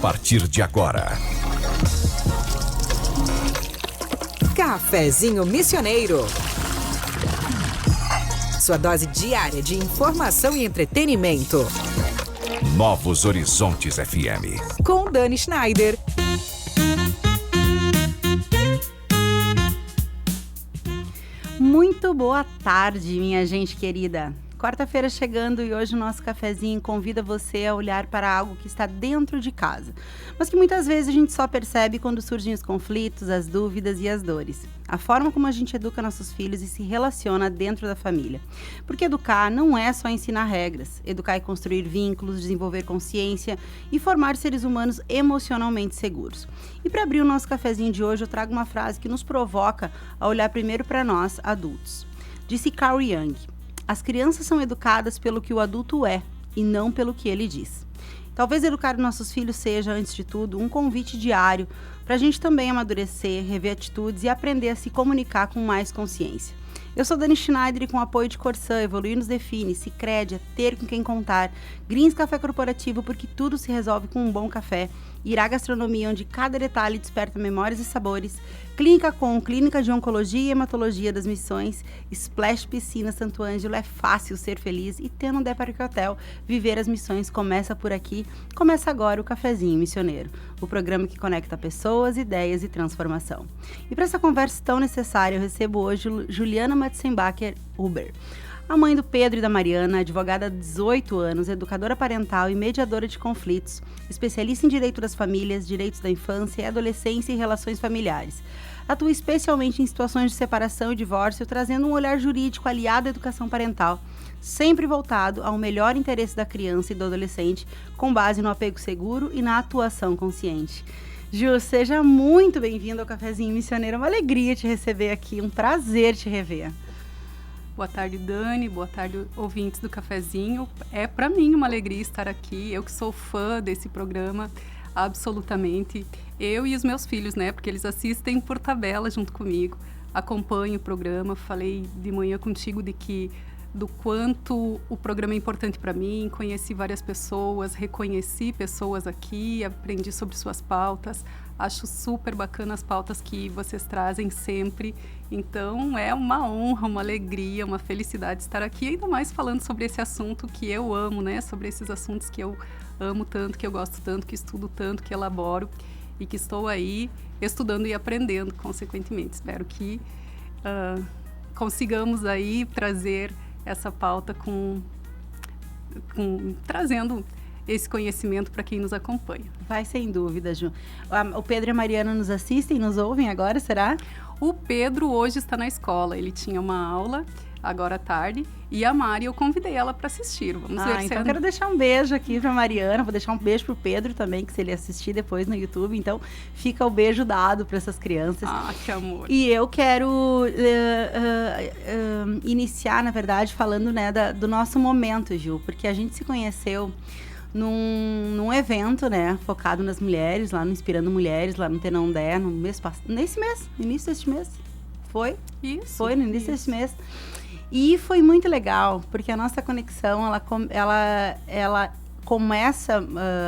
partir de agora. Cafezinho Missioneiro. Sua dose diária de informação e entretenimento. Novos Horizontes FM. Com Dani Schneider. Muito boa tarde, minha gente querida. Quarta-feira chegando e hoje o nosso cafezinho convida você a olhar para algo que está dentro de casa, mas que muitas vezes a gente só percebe quando surgem os conflitos, as dúvidas e as dores. A forma como a gente educa nossos filhos e se relaciona dentro da família. Porque educar não é só ensinar regras. Educar é construir vínculos, desenvolver consciência e formar seres humanos emocionalmente seguros. E para abrir o nosso cafezinho de hoje, eu trago uma frase que nos provoca a olhar primeiro para nós, adultos. Disse Carl Jung: as crianças são educadas pelo que o adulto é e não pelo que ele diz. Talvez educar nossos filhos seja, antes de tudo, um convite diário para a gente também amadurecer, rever atitudes e aprender a se comunicar com mais consciência. Eu sou Dani Schneider e com o apoio de Corsã, Evoluir nos Define, Sicredi, é ter com quem contar, Greens Café Corporativo, porque tudo se resolve com um bom café, Irá Gastronomia, onde cada detalhe desperta memórias e sabores, Clínica Com, Clínica de Oncologia e Hematologia das Missões, Splash Piscina Santo Ângelo, é fácil ser feliz, e Tendo Dé Parque Hotel, viver as missões começa por aqui. Começa agora o Cafezinho Missioneiro, o programa que conecta pessoas, ideias e transformação. E para essa conversa tão necessária, eu recebo hoje Juliana Matzenbacher Huber. A mãe do Pedro e da Mariana, advogada há 18 anos, educadora parental e mediadora de conflitos, especialista em direito das famílias, direitos da infância e adolescência e relações familiares. Atua especialmente em situações de separação e divórcio, trazendo um olhar jurídico aliado à educação parental, sempre voltado ao melhor interesse da criança e do adolescente, com base no apego seguro e na atuação consciente. Ju, seja muito bem-vindo ao Cafezinho Missioneiro. É uma alegria te receber aqui, um prazer te rever. Boa tarde, Dani. Boa tarde, ouvintes do Cafezinho. É para mim uma alegria estar aqui. Eu que sou fã desse programa, absolutamente. Eu e os meus filhos, né? Porque eles assistem por tabela junto comigo. Acompanho o programa. Falei de manhã contigo do quanto o programa é importante para mim. Conheci várias pessoas, reconheci pessoas aqui, aprendi sobre suas pautas. Acho super bacana as pautas que vocês trazem sempre. Então, é uma honra, uma alegria, uma felicidade estar aqui, ainda mais falando sobre esse assunto que eu amo, né? Sobre esses assuntos que eu amo tanto, que eu gosto tanto, que estudo tanto, que elaboro e que estou aí estudando e aprendendo, consequentemente. Espero que consigamos aí trazer essa pauta trazendo esse conhecimento para quem nos acompanha. Vai, sem dúvida, Ju. O Pedro e a Mariana nos assistem, nos ouvem agora, será? O Pedro hoje está na escola, ele tinha uma aula agora à tarde, e a Mari, eu convidei ela para assistir. Vamos ver então quero deixar um beijo aqui para a Mariana, vou deixar um beijo para o Pedro também, que se ele assistir depois no YouTube, então fica o beijo dado para essas crianças. Ah, que amor! E eu quero iniciar, na verdade, falando, né, do nosso momento, Ju, porque a gente se conheceu num evento, né, focado nas mulheres, lá no Inspirando Mulheres, lá no Tenondé, no início deste mês. Foi? Isso. Foi no início deste mês. E foi muito legal, porque a nossa conexão, ela começa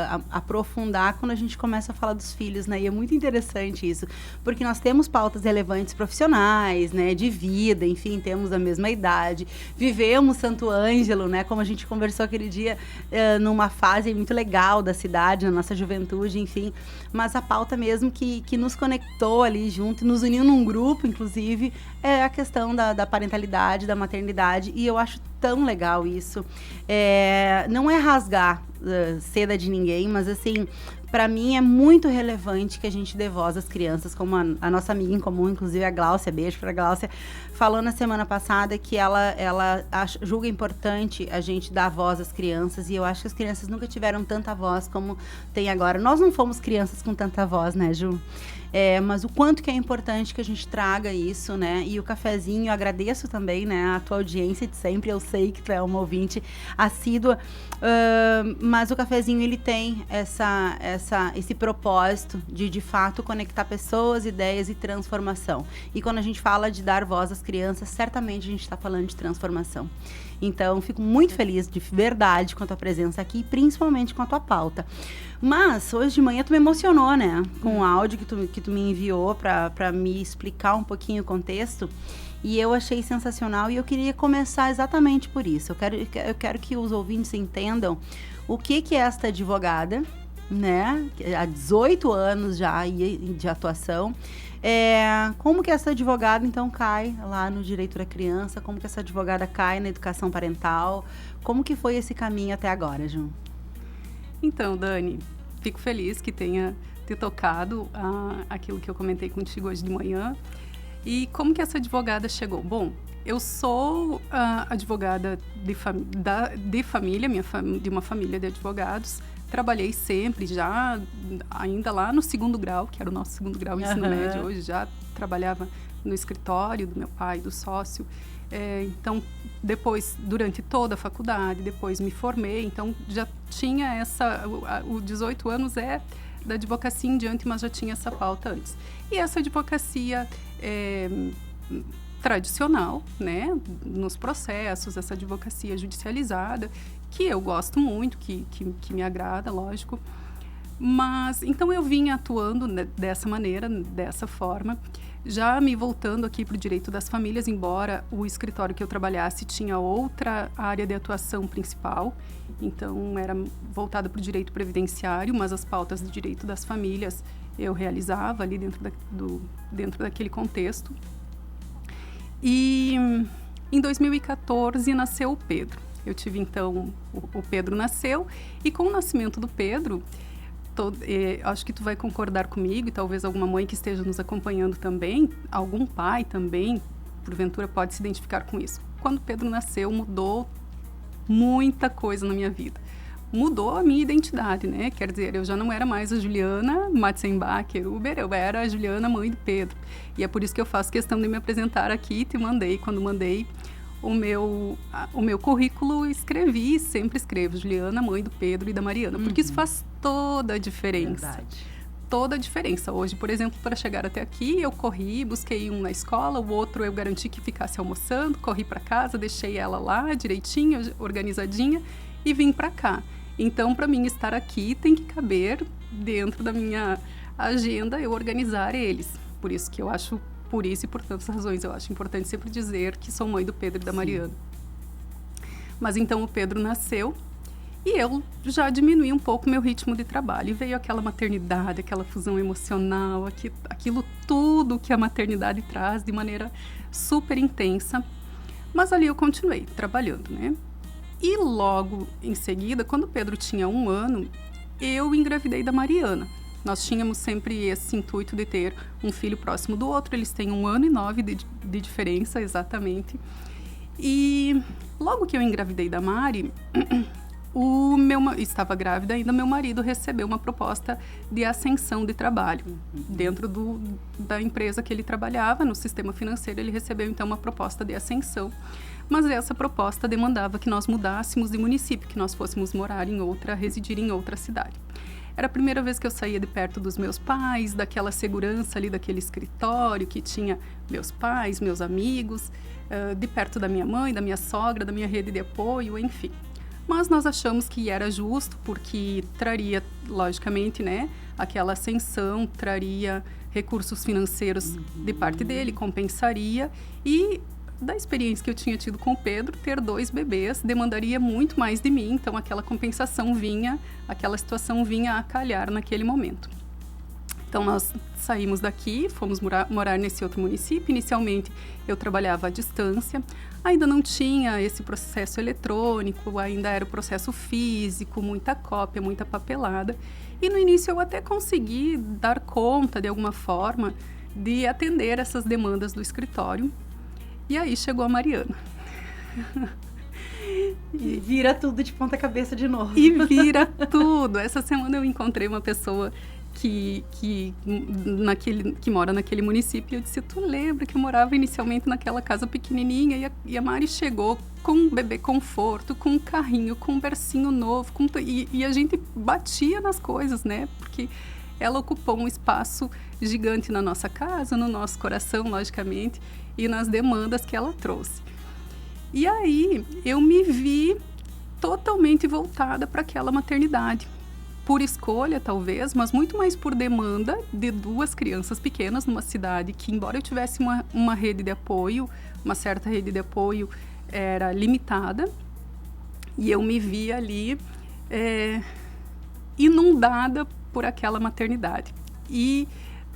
a aprofundar quando a gente começa a falar dos filhos, né? E é muito interessante isso, porque nós temos pautas relevantes profissionais, né? De vida, enfim, temos a mesma idade, vivemos Santo Ângelo, né? Como a gente conversou aquele dia, numa fase muito legal da cidade, na nossa juventude, enfim. Mas a pauta mesmo que nos conectou ali junto, nos uniu num grupo, inclusive, é a questão da parentalidade, da maternidade, e eu acho tão legal isso. Não é rasgar seda de ninguém, mas assim, para mim é muito relevante que a gente dê voz às crianças, como a nossa amiga em comum, inclusive a Gláucia, beijo pra Gláucia, falou na semana passada que ela julga importante a gente dar voz às crianças, e eu acho que as crianças nunca tiveram tanta voz como tem agora. Nós não fomos crianças com tanta voz, né, Ju? Mas o quanto que é importante que a gente traga isso, né? E o cafezinho, eu agradeço também, né, a tua audiência de sempre. Eu sei que tu é uma ouvinte assídua, mas o cafezinho, ele tem esse propósito de fato conectar pessoas, ideias e transformação. E quando a gente fala de dar voz às crianças, certamente a gente está falando de transformação. Então, fico muito feliz de verdade com a tua presença aqui, principalmente com a tua pauta. Mas, hoje de manhã tu me emocionou, né? Com o áudio que tu me enviou para me explicar um pouquinho o contexto. E eu achei sensacional e eu queria começar exatamente por isso. Eu quero que os ouvintes entendam o que é esta advogada, né? Há 18 anos já de atuação. Como que essa advogada, então, cai lá no direito da criança? Como que essa advogada cai na educação parental? Como que foi esse caminho até agora, Ju? Então, Dani, fico feliz que tenha te tocado aquilo que eu comentei contigo hoje de manhã. E como que essa advogada chegou? Bom, eu sou advogada de família, de uma família de advogados. Trabalhei sempre ainda lá no 2º grau, que era o nosso 2º grau ensino médio hoje, já trabalhava no escritório do meu pai, do sócio. Então, depois, durante toda a faculdade, depois me formei, então já tinha o 18 anos da advocacia em diante, mas já tinha essa pauta antes. E essa advocacia tradicional, né, nos processos, essa advocacia judicializada, que eu gosto muito, que me agrada, lógico. Mas, então eu vim atuando dessa maneira, dessa forma, já me voltando aqui para o direito das famílias, embora o escritório que eu trabalhasse tinha outra área de atuação principal, então era voltado para o direito previdenciário, mas as pautas de direito das famílias eu realizava ali dentro daquele contexto. E em 2014 nasceu o Pedro. Eu tive, então, o Pedro nasceu, e com o nascimento do Pedro, acho que tu vai concordar comigo, e talvez alguma mãe que esteja nos acompanhando também, algum pai também, porventura, pode se identificar com isso. Quando o Pedro nasceu, mudou muita coisa na minha vida. Mudou a minha identidade, né? Quer dizer, eu já não era mais a Juliana Matzenbacher-Huber, eu era a Juliana, mãe do Pedro. E é por isso que eu faço questão de me apresentar aqui, quando mandei o meu currículo, sempre escrevo Juliana, mãe do Pedro e da Mariana, porque isso faz toda a diferença. Verdade. Toda a diferença. Hoje, por exemplo, para chegar até aqui, eu corri, busquei um na escola, o outro eu garanti que ficasse almoçando, corri para casa, deixei ela lá direitinho, organizadinha, e vim para cá. Então, para mim, estar aqui tem que caber dentro da minha agenda eu organizar eles. Por isso que eu acho, por isso e por tantas razões, eu acho importante sempre dizer que sou mãe do Pedro e da Mariana. Mas então o Pedro nasceu e eu já diminui um pouco meu ritmo de trabalho. E veio aquela maternidade, aquela fusão emocional, aquilo tudo que a maternidade traz de maneira super intensa. Mas ali eu continuei trabalhando, né? E logo em seguida, quando o Pedro tinha 1 ano, eu engravidei da Mariana. Nós tínhamos sempre esse intuito de ter um filho próximo do outro. Eles têm 1 ano e 9 de diferença, exatamente. E logo que eu engravidei da Mari, estava grávida ainda, meu marido recebeu uma proposta de ascensão de trabalho. Dentro da empresa que ele trabalhava, no sistema financeiro, ele recebeu então uma proposta de ascensão. Mas essa proposta demandava que nós mudássemos de município, que nós fôssemos residir em outra cidade. Era a primeira vez que eu saía de perto dos meus pais, daquela segurança ali, daquele escritório que tinha meus pais, meus amigos, de perto da minha mãe, da minha sogra, da minha rede de apoio, enfim. Mas nós achamos que era justo, porque traria, logicamente, né, aquela ascensão, traria recursos financeiros de parte dele, compensaria, e da experiência que eu tinha tido com o Pedro, ter 2 bebês demandaria muito mais de mim, então aquela compensação aquela situação vinha a calhar naquele momento. Então nós saímos daqui, fomos morar nesse outro município. Inicialmente eu trabalhava à distância, ainda não tinha esse processo eletrônico, ainda era o processo físico, muita cópia, muita papelada. E no início eu até consegui dar conta de alguma forma de atender essas demandas do escritório. E aí chegou a Mariana. E vira tudo de ponta cabeça de novo. E vira tudo. Essa semana eu encontrei uma pessoa que mora naquele município. Eu disse, tu lembra que eu morava inicialmente naquela casa pequenininha e a Mari chegou com um bebê conforto, com um carrinho, com um bercinho novo. E a gente batia nas coisas, né? Porque ela ocupou um espaço gigante na nossa casa, no nosso coração, logicamente, e nas demandas que ela trouxe. E aí eu me vi totalmente voltada para aquela maternidade. Por escolha, talvez, mas muito mais por demanda de 2 crianças pequenas numa cidade que, embora eu tivesse uma rede de apoio, uma certa rede de apoio, era limitada. E eu me vi ali inundada por aquela maternidade. E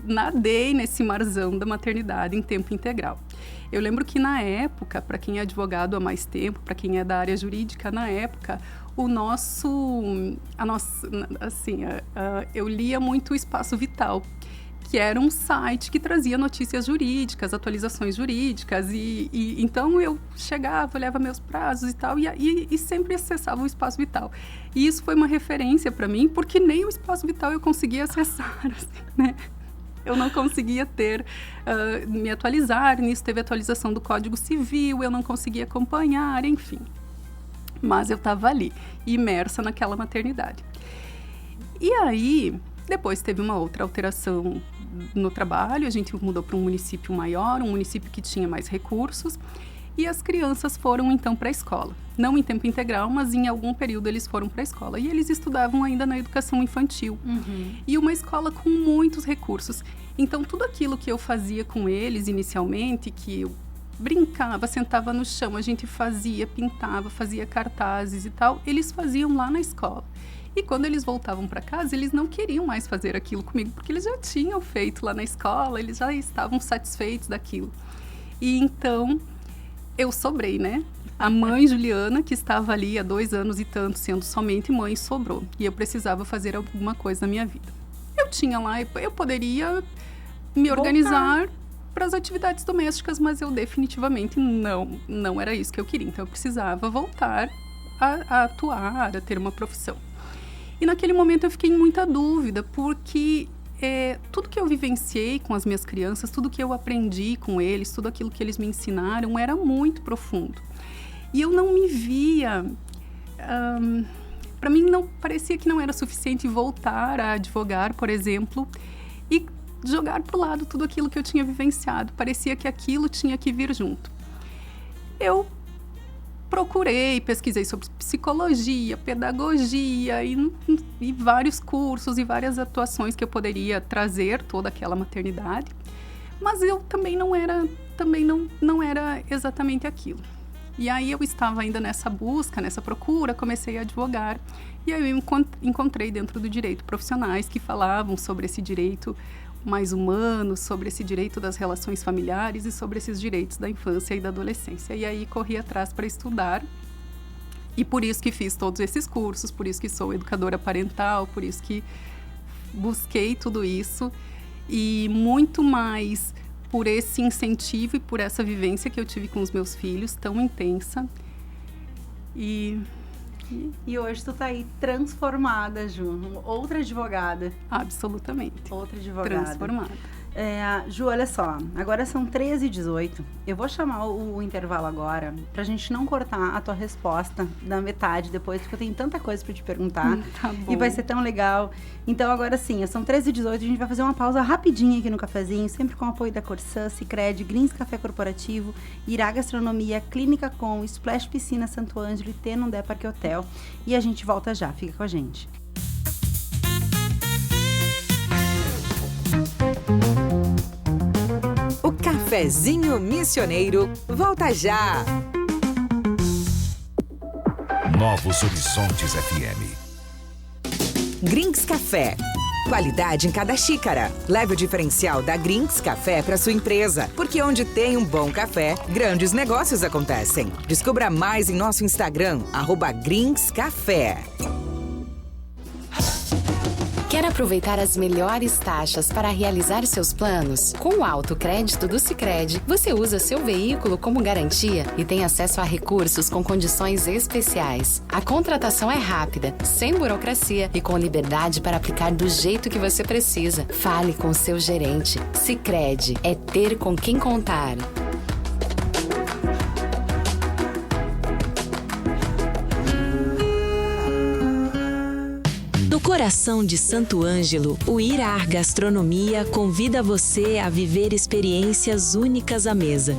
nadei nesse marzão da maternidade em tempo integral. Eu lembro que na época, para quem é advogado há mais tempo, para quem é da área jurídica, na época, eu lia muito o Espaço Vital, que era um site que trazia notícias jurídicas, atualizações jurídicas, e então eu chegava, olhava meus prazos e tal, e sempre acessava o Espaço Vital. E isso foi uma referência para mim, porque nem o Espaço Vital eu conseguia acessar, assim, né? Eu não conseguia me atualizar, nisso teve atualização do Código Civil, eu não conseguia acompanhar, enfim. Mas eu estava ali, imersa naquela maternidade. E aí, depois teve uma outra alteração no trabalho, a gente mudou para um município maior, um município que tinha mais recursos, e as crianças foram então para a escola. Não em tempo integral, mas em algum período eles foram para a escola. E eles estudavam ainda na educação infantil. E uma escola com muitos recursos. Então, tudo aquilo que eu fazia com eles inicialmente, que eu brincava, sentava no chão, a gente fazia, pintava, fazia cartazes e tal, eles faziam lá na escola. E quando eles voltavam para casa, eles não queriam mais fazer aquilo comigo, porque eles já tinham feito lá na escola, eles já estavam satisfeitos daquilo. E então, eu sobrei, né? A mãe Juliana, que estava ali há 2 anos e tanto, sendo somente mãe, sobrou. E eu precisava fazer alguma coisa na minha vida. Eu tinha lá, eu poderia me organizar para as atividades domésticas, mas eu definitivamente não era isso que eu queria. Então, eu precisava voltar a atuar, a ter uma profissão. E naquele momento eu fiquei em muita dúvida, porque tudo que eu vivenciei com as minhas crianças, tudo que eu aprendi com eles, tudo aquilo que eles me ensinaram era muito profundo. E eu não me via... para mim, não parecia que não era suficiente voltar a advogar, por exemplo, e jogar para o lado tudo aquilo que eu tinha vivenciado. Parecia que aquilo tinha que vir junto. Eu procurei, pesquisei sobre psicologia, pedagogia e vários cursos e várias atuações que eu poderia trazer toda aquela maternidade, mas eu também não era exatamente aquilo. E aí eu estava ainda nessa busca, nessa procura, comecei a advogar, e aí eu encontrei dentro do direito profissionais que falavam sobre esse direito mais humano, sobre esse direito das relações familiares e sobre esses direitos da infância e da adolescência. E aí corri atrás para estudar, e por isso que fiz todos esses cursos, por isso que sou educadora parental, por isso que busquei tudo isso, e muito mais por esse incentivo e por essa vivência que eu tive com os meus filhos, tão intensa. E hoje tu tá aí transformada, Ju, outra advogada. Absolutamente. Outra advogada. Transformada. Ju, olha só, agora são 13h18. Eu vou chamar o intervalo agora pra gente não cortar a tua resposta da metade depois, porque eu tenho tanta coisa pra te perguntar. Tá bom. E vai ser tão legal. Então agora sim, são 13h18, a gente vai fazer uma pausa rapidinha aqui no cafezinho, sempre com o apoio da Corsã, Sicredi, Greens Café Corporativo, Irá Gastronomia, Clínica Com, Splash Piscina Santo Ângelo e Tenundé Parque Hotel. E a gente volta já, fica com a gente. O Cafezinho Missioneiro volta já. Novos Horizontes FM. Greens Café. Qualidade em cada xícara. Leve o diferencial da Greens Café para sua empresa, porque onde tem um bom café, grandes negócios acontecem. Descubra mais em nosso Instagram, @GreensCafé. Quer aproveitar as melhores taxas para realizar seus planos? Com o autocrédito do Sicredi, você usa seu veículo como garantia e tem acesso a recursos com condições especiais. A contratação é rápida, sem burocracia e com liberdade para aplicar do jeito que você precisa. Fale com seu gerente. Sicredi é ter com quem contar. Coração de Santo Ângelo, o Irar Gastronomia convida você a viver experiências únicas à mesa.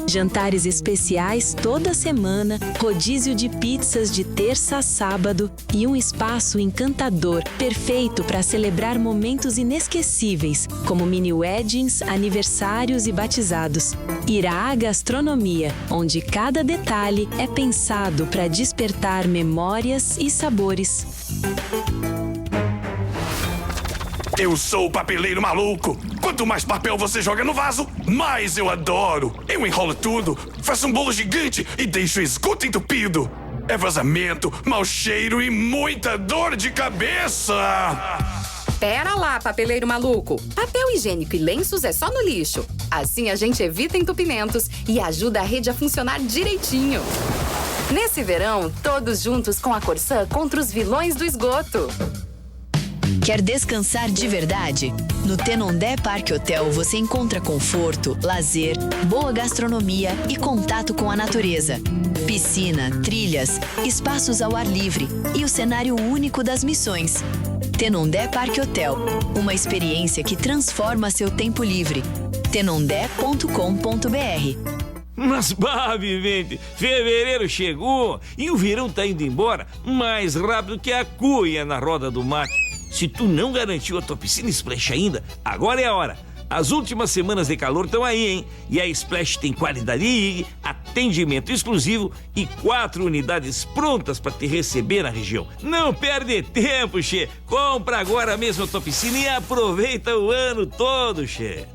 Jantares especiais toda semana, rodízio de pizzas de terça a sábado e um espaço encantador, perfeito para celebrar momentos inesquecíveis, como mini weddings, aniversários e batizados. Irá Gastronomia, onde cada detalhe é pensado para despertar memórias e sabores. Eu sou o papeleiro maluco. Quanto mais papel você joga no vaso, mais eu adoro. Eu enrolo tudo, faço um bolo gigante e deixo o esgoto entupido. É vazamento, mau cheiro e muita dor de cabeça. Pera lá, papeleiro maluco. Papel higiênico e lenços é só no lixo. Assim a gente evita entupimentos e ajuda a rede a funcionar direitinho. Nesse verão, todos juntos com a Corsã contra os vilões do esgoto. Quer descansar de verdade? No Tenondé Parque Hotel você encontra conforto, lazer, boa gastronomia e contato com a natureza. Piscina, trilhas, espaços ao ar livre e o cenário único das missões. Tenondé Parque Hotel, uma experiência que transforma seu tempo livre. tenondé.com.br. Mas, vivente, fevereiro chegou e o verão tá indo embora mais rápido que a cuia na roda do mate. Se tu não garantiu a tua piscina Splash ainda, agora é a hora. As últimas semanas de calor estão aí, hein? E a Splash tem qualidade IG, atendimento exclusivo e 4 unidades prontas para te receber na região. Não perde tempo, che. Compra agora mesmo a tua piscina e aproveita o ano todo, che.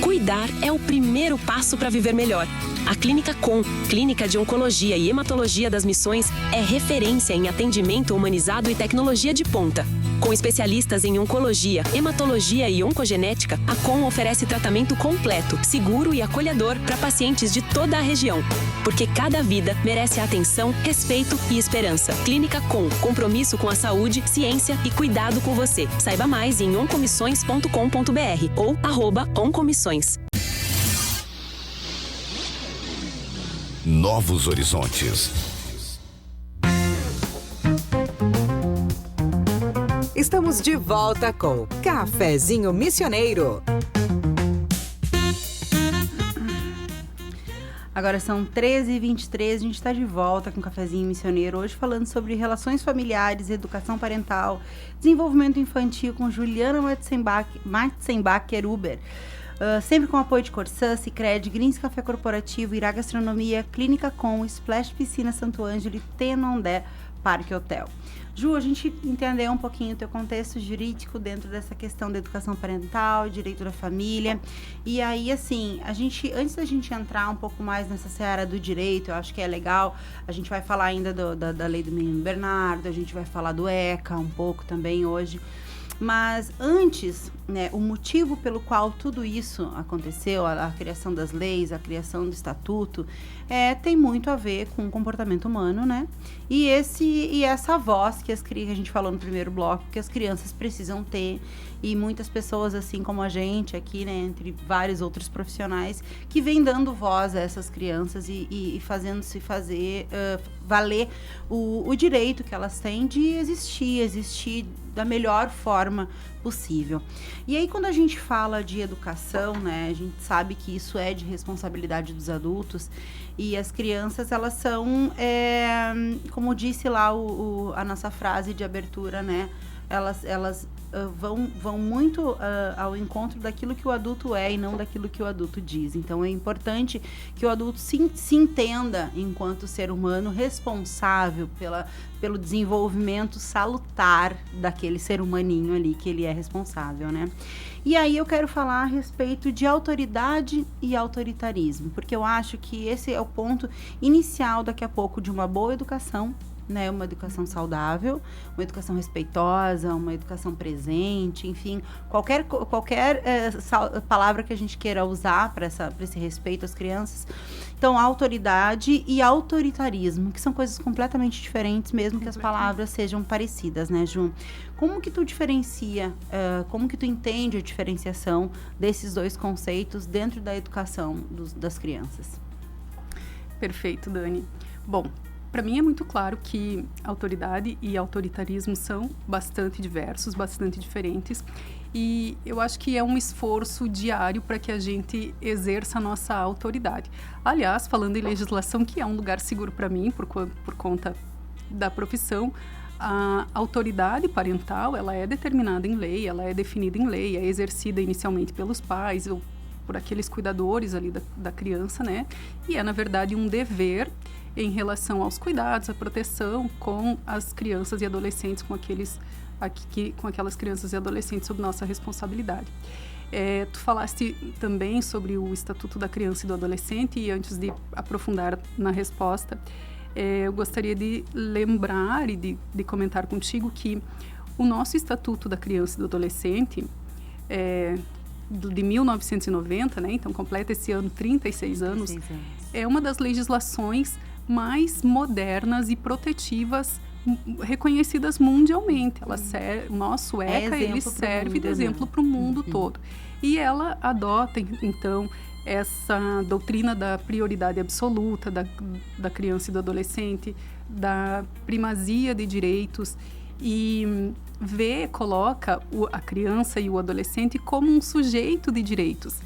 Cuidar é o primeiro passo para viver melhor. A Clínica Com, Clínica de Oncologia e Hematologia das Missões, é referência em atendimento humanizado e tecnologia de ponta. Com especialistas em oncologia, hematologia e oncogenética, a Com oferece tratamento completo, seguro e acolhedor para pacientes de toda a região. Porque cada vida merece atenção, respeito e esperança. Clínica Com, compromisso com a saúde, ciência e cuidado com você. Saiba mais em oncomissões.com.br ou @oncomissões. Novos horizontes. Estamos de volta com Cafezinho Missioneiro. Agora são 13h23, a gente está de volta com o Cafezinho Missioneiro, hoje falando sobre relações familiares, educação parental, desenvolvimento infantil com Juliana Matzenbacher-Uber. Sempre com apoio de Corsã, Sicredi, Grins Café Corporativo, Irá Gastronomia, Clínica Com, Splash Piscina Santo Ângelo e Tenondé Parque Hotel. Ju, a gente entendeu um pouquinho o teu contexto jurídico dentro dessa questão da educação parental, direito da família. E aí, assim, antes da gente entrar um pouco mais nessa seara do direito, eu acho que é legal, a gente vai falar ainda da lei do menino Bernardo, a gente vai falar do ECA um pouco também hoje. Mas antes, né, o motivo pelo qual tudo isso aconteceu, a criação das leis, a criação do estatuto, tem muito a ver com o comportamento humano, né? E essa voz que a gente falou no primeiro bloco, que as crianças precisam ter, e muitas pessoas, assim como a gente aqui, né, entre vários outros profissionais, que vem dando voz a essas crianças e fazendo-se fazer valer o direito que elas têm de existir da melhor forma possível. E aí, quando a gente fala de educação, né, a gente sabe que isso é de responsabilidade dos adultos, e as crianças, elas são, como disse lá a nossa frase de abertura, né, elas vão muito ao encontro daquilo que o adulto é e não daquilo que o adulto diz. Então, é importante que o adulto se entenda enquanto ser humano responsável pelo desenvolvimento salutar daquele ser humaninho ali que ele é responsável, né? E aí eu quero falar a respeito de autoridade e autoritarismo, porque eu acho que esse é o ponto inicial daqui a pouco de uma boa educação, né, uma educação saudável, uma educação respeitosa, uma educação presente, enfim, qualquer palavra que a gente queira usar para esse respeito às crianças. Então, autoridade e autoritarismo, que são coisas completamente diferentes, mesmo que as palavras sejam parecidas, né, Ju? Como que tu diferencia, como que tu entende a diferenciação desses dois conceitos dentro da educação das crianças? Perfeito, Dani. Bom, para mim é muito claro que autoridade e autoritarismo são bastante diversos, bastante diferentes. E eu acho que é um esforço diário para que a gente exerça a nossa autoridade. Aliás, falando em legislação, que é um lugar seguro para mim, por conta da profissão, a autoridade parental, ela é determinada em lei, ela é definida em lei, é exercida inicialmente pelos pais ou por aqueles cuidadores ali da criança, né? E é, na verdade, um dever em relação aos cuidados, à proteção com as crianças e adolescentes, com aquelas crianças e adolescentes sob nossa responsabilidade. Tu falaste também sobre o Estatuto da Criança e do Adolescente, e antes de aprofundar na resposta, eu gostaria de lembrar e de comentar contigo que o nosso Estatuto da Criança e do Adolescente, de 1990, né? Então completa esse ano 36 anos, é uma das legislações mais modernas e protetivas reconhecidas mundialmente. O nosso ECA, ele serve de exemplo para o mundo todo. E ela adota, então, essa doutrina da prioridade absoluta da criança e do adolescente, da primazia de direitos, e coloca a criança e o adolescente como um sujeito de direitos.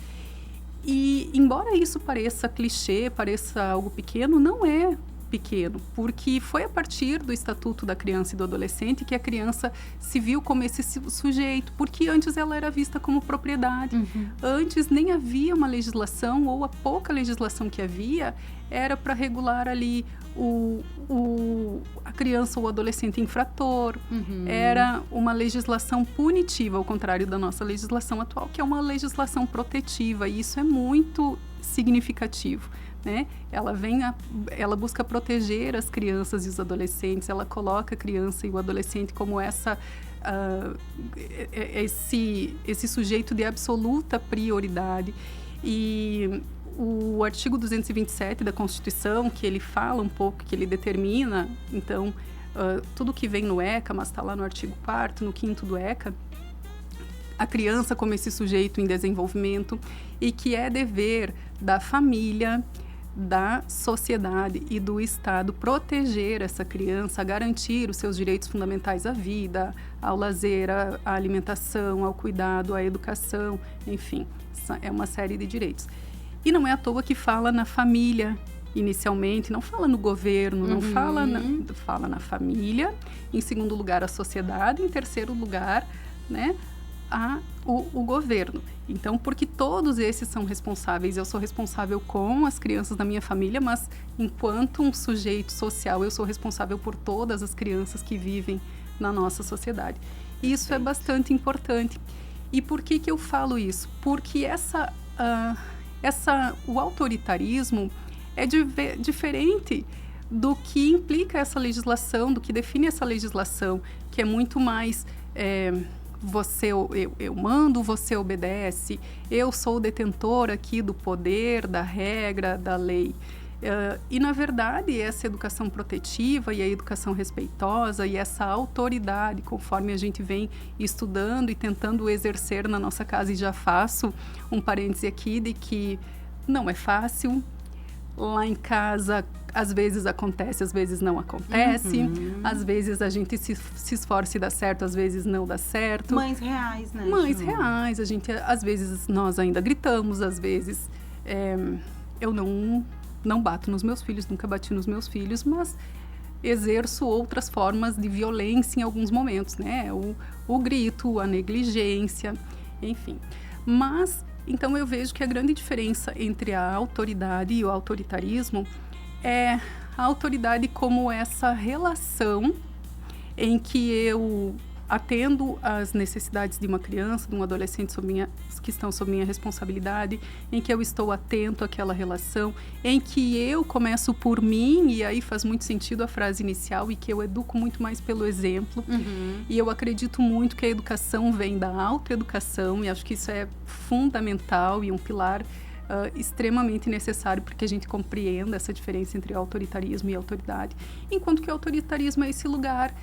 E, embora isso pareça clichê, pareça algo pequeno, não é pequeno, porque foi a partir do Estatuto da Criança e do Adolescente que a criança se viu como esse sujeito, porque antes ela era vista como propriedade. Antes nem havia uma legislação, ou a pouca legislação que havia era para regular ali a criança ou o adolescente infrator. Era uma legislação punitiva, ao contrário da nossa legislação atual, que é uma legislação protetiva, e isso é muito significativo. Né? Ela busca proteger as crianças e os adolescentes, ela coloca a criança e o adolescente como esse sujeito de absoluta prioridade. E o artigo 227 da Constituição, que ele fala um pouco, que ele determina, então, tudo que vem no ECA, mas está lá no artigo 4º, no 5º do ECA, a criança como esse sujeito em desenvolvimento, e que é dever da família, da sociedade e do Estado proteger essa criança, garantir os seus direitos fundamentais à vida, ao lazer, à alimentação, ao cuidado, à educação, enfim, é uma série de direitos. E não é à toa que fala na família inicialmente, não fala no governo, não fala na família, em segundo lugar a sociedade, em terceiro lugar, né, o governo. Então, porque todos esses são responsáveis, eu sou responsável com as crianças da minha família, mas enquanto um sujeito social, eu sou responsável por todas as crianças que vivem na nossa sociedade. E isso é bastante importante. E por que eu falo isso? Porque o autoritarismo é diferente do que implica essa legislação, do que define essa legislação, que é muito mais... eu mando, você obedece, eu sou o detentor aqui do poder, da regra, da lei. E, na verdade, essa educação protetiva e a educação respeitosa e essa autoridade, conforme a gente vem estudando e tentando exercer na nossa casa, e já faço um parêntese aqui de que não é fácil. Lá em casa, às vezes acontece, às vezes não acontece. Às vezes a gente se esforça e dá certo, às vezes não dá certo. Mães reais, né? Mães reais. Às vezes nós ainda gritamos, às vezes eu não bato nos meus filhos, nunca bati nos meus filhos, mas exerço outras formas de violência em alguns momentos, né? O grito, a negligência, enfim. Mas... então, eu vejo que a grande diferença entre a autoridade e o autoritarismo é a autoridade como essa relação em que eu atendo às necessidades de uma criança, de um adolescente que estão sob minha responsabilidade, em que eu estou atento àquela relação, em que eu começo por mim, e aí faz muito sentido a frase inicial, e que eu educo muito mais pelo exemplo. E eu acredito muito que a educação vem da autoeducação, e acho que isso é fundamental e um pilar extremamente necessário para que a gente compreenda essa diferença entre autoritarismo e autoridade. Enquanto que o autoritarismo é esse lugar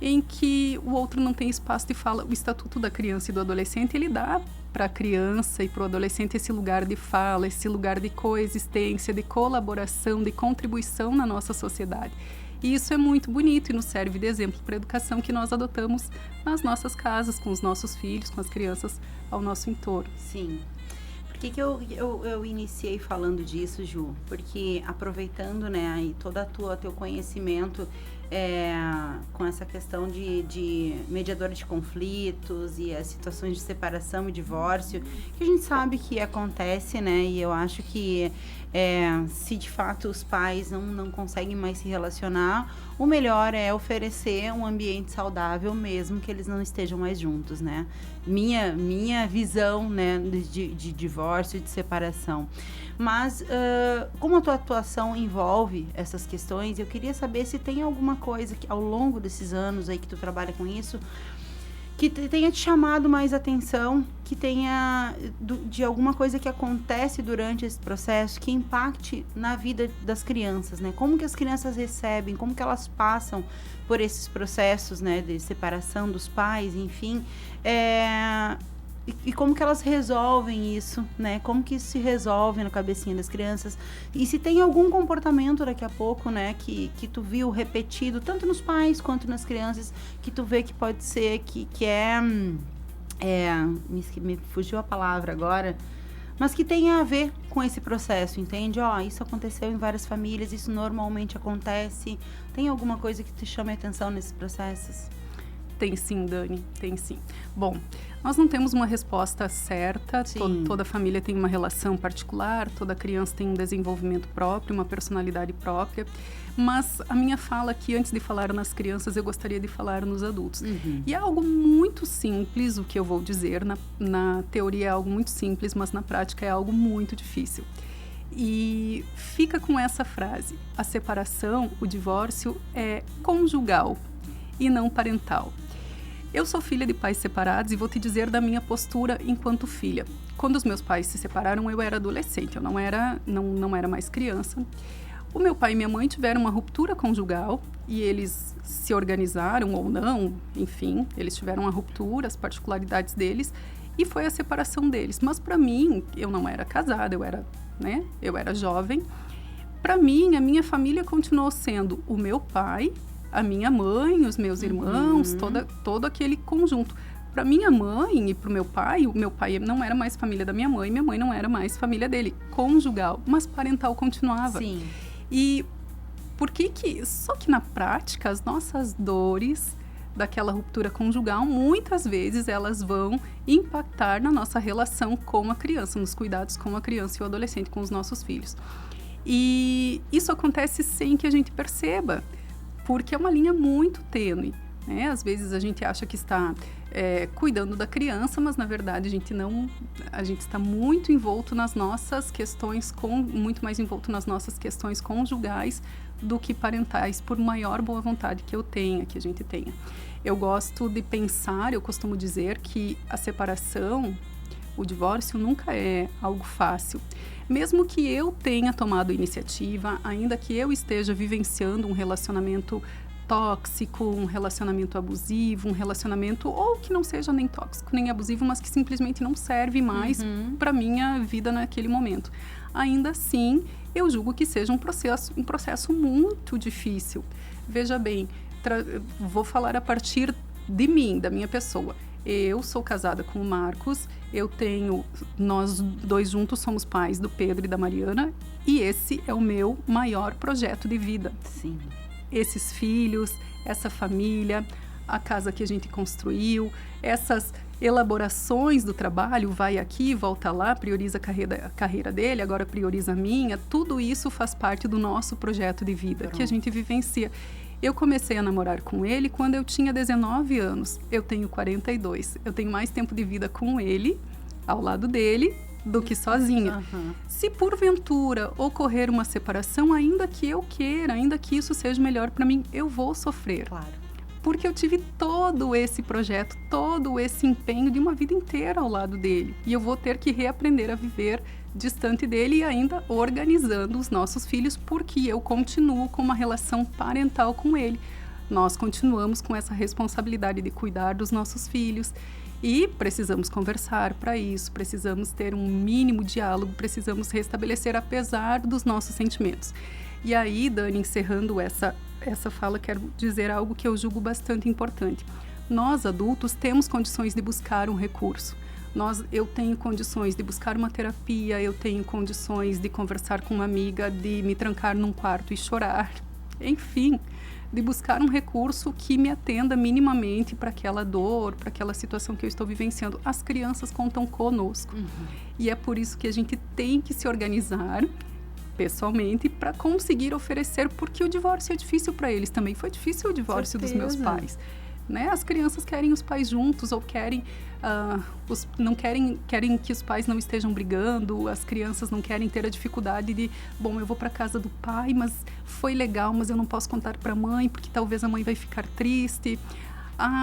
em que o outro não tem espaço de fala. O Estatuto da Criança e do Adolescente, ele dá para a criança e para o adolescente esse lugar de fala, esse lugar de coexistência, de colaboração, de contribuição na nossa sociedade. E isso é muito bonito e nos serve de exemplo para a educação que nós adotamos nas nossas casas, com os nossos filhos, com as crianças ao nosso entorno. Sim. Por que eu iniciei falando disso, Ju? Porque aproveitando, né, aí todo teu conhecimento com essa questão de mediadora de conflitos e as situações de separação e divórcio, que a gente sabe que acontece, né? E eu acho que se de fato os pais não conseguem mais se relacionar, o melhor é oferecer um ambiente saudável mesmo que eles não estejam mais juntos, né? Minha visão, né, de divórcio e de separação. Mas como a tua atuação envolve essas questões, eu queria saber se tem alguma coisa que ao longo desses anos aí que tu trabalha com isso, que tenha te chamado mais atenção, que tenha de alguma coisa que acontece durante esse processo que impacte na vida das crianças, né? Como que as crianças recebem, como que elas passam por esses processos, né, de separação dos pais, enfim, e como que elas resolvem isso, né? Como que isso se resolve na cabecinha das crianças? E se tem algum comportamento daqui a pouco, né? Que tu viu repetido, tanto nos pais quanto nas crianças, que tu vê que pode ser que me fugiu a palavra agora, mas que tem a ver com esse processo, entende? Isso aconteceu em várias famílias, isso normalmente acontece. Tem alguma coisa que te chame a atenção nesses processos? Tem sim, Dani, tem sim. Bom, nós não temos uma resposta certa, toda família tem uma relação particular, toda criança tem um desenvolvimento próprio, uma personalidade própria, mas a minha fala aqui, antes de falar nas crianças, eu gostaria de falar nos adultos. Uhum. E é algo muito simples o que eu vou dizer, na teoria é algo muito simples, mas na prática é algo muito difícil. E fica com essa frase: a separação, o divórcio é conjugal e não parental. Eu sou filha de pais separados e vou te dizer da minha postura enquanto filha. Quando os meus pais se separaram, eu era adolescente, eu não era mais criança. O meu pai e minha mãe tiveram uma ruptura conjugal e eles se organizaram ou não, enfim, eles tiveram uma ruptura, as particularidades deles, e foi a separação deles. Mas para mim, eu não era casada, eu era jovem. Para mim, a minha família continuou sendo o meu pai, a minha mãe, os meus irmãos, todo aquele conjunto. Para minha mãe e para o meu pai não era mais família da minha mãe não era mais família dele, conjugal, mas parental continuava. Sim. E por que só que na prática as nossas dores daquela ruptura conjugal, muitas vezes elas vão impactar na nossa relação com a criança, nos cuidados com a criança e o adolescente, com os nossos filhos. E isso acontece sem que a gente perceba, porque é uma linha muito tênue, né? Às vezes a gente acha que está cuidando da criança, mas na verdade a gente está muito envolto nas nossas questões, muito mais envolto nas nossas questões conjugais do que parentais, por maior boa vontade que a gente tenha. Eu gosto de pensar, eu costumo dizer que a separação, o divórcio nunca é algo fácil. Mesmo que eu tenha tomado iniciativa, ainda que eu esteja vivenciando um relacionamento tóxico, um relacionamento abusivo, um relacionamento ou que não seja nem tóxico nem abusivo, mas que simplesmente não serve mais para minha vida naquele momento. Ainda assim, eu julgo que seja um processo muito difícil. Veja bem, vou falar a partir de mim, da minha pessoa. Eu sou casada com o Marcos, nós dois juntos somos pais do Pedro e da Mariana, e esse é o meu maior projeto de vida. Sim. Esses filhos, essa família, a casa que a gente construiu, essas elaborações do trabalho, vai aqui, volta lá, prioriza a carreira dele, agora prioriza a minha, tudo isso faz parte do nosso projeto de vida que a gente vivencia. Eu comecei a namorar com ele quando eu tinha 19 anos, eu tenho 42, eu tenho mais tempo de vida com ele, ao lado dele, do que sozinha. Se porventura ocorrer uma separação, ainda que eu queira, ainda que isso seja melhor para mim, eu vou sofrer. Claro. Porque eu tive todo esse projeto, todo esse empenho de uma vida inteira ao lado dele. E eu vou ter que reaprender a viver distante dele e ainda organizando os nossos filhos, porque eu continuo com uma relação parental com ele. Nós continuamos com essa responsabilidade de cuidar dos nossos filhos. E precisamos conversar para isso, precisamos ter um mínimo diálogo, precisamos restabelecer apesar dos nossos sentimentos. E aí, Dani, encerrando essa fala, quero dizer algo que eu julgo bastante importante. Nós, adultos, temos condições de buscar um recurso. Eu tenho condições de buscar uma terapia, eu tenho condições de conversar com uma amiga, de me trancar num quarto e chorar. Enfim, de buscar um recurso que me atenda minimamente para aquela dor, para aquela situação que eu estou vivenciando. As crianças contam conosco. E é por isso que a gente tem que se organizar pessoalmente para conseguir oferecer, porque o divórcio é difícil para eles também. Foi difícil o divórcio dos meus pais. Né? As crianças querem os pais juntos ou querem que os pais não estejam brigando. As crianças não querem ter a dificuldade de, bom, eu vou para casa do pai, mas foi legal, mas eu não posso contar para a mãe porque talvez a mãe vai ficar triste.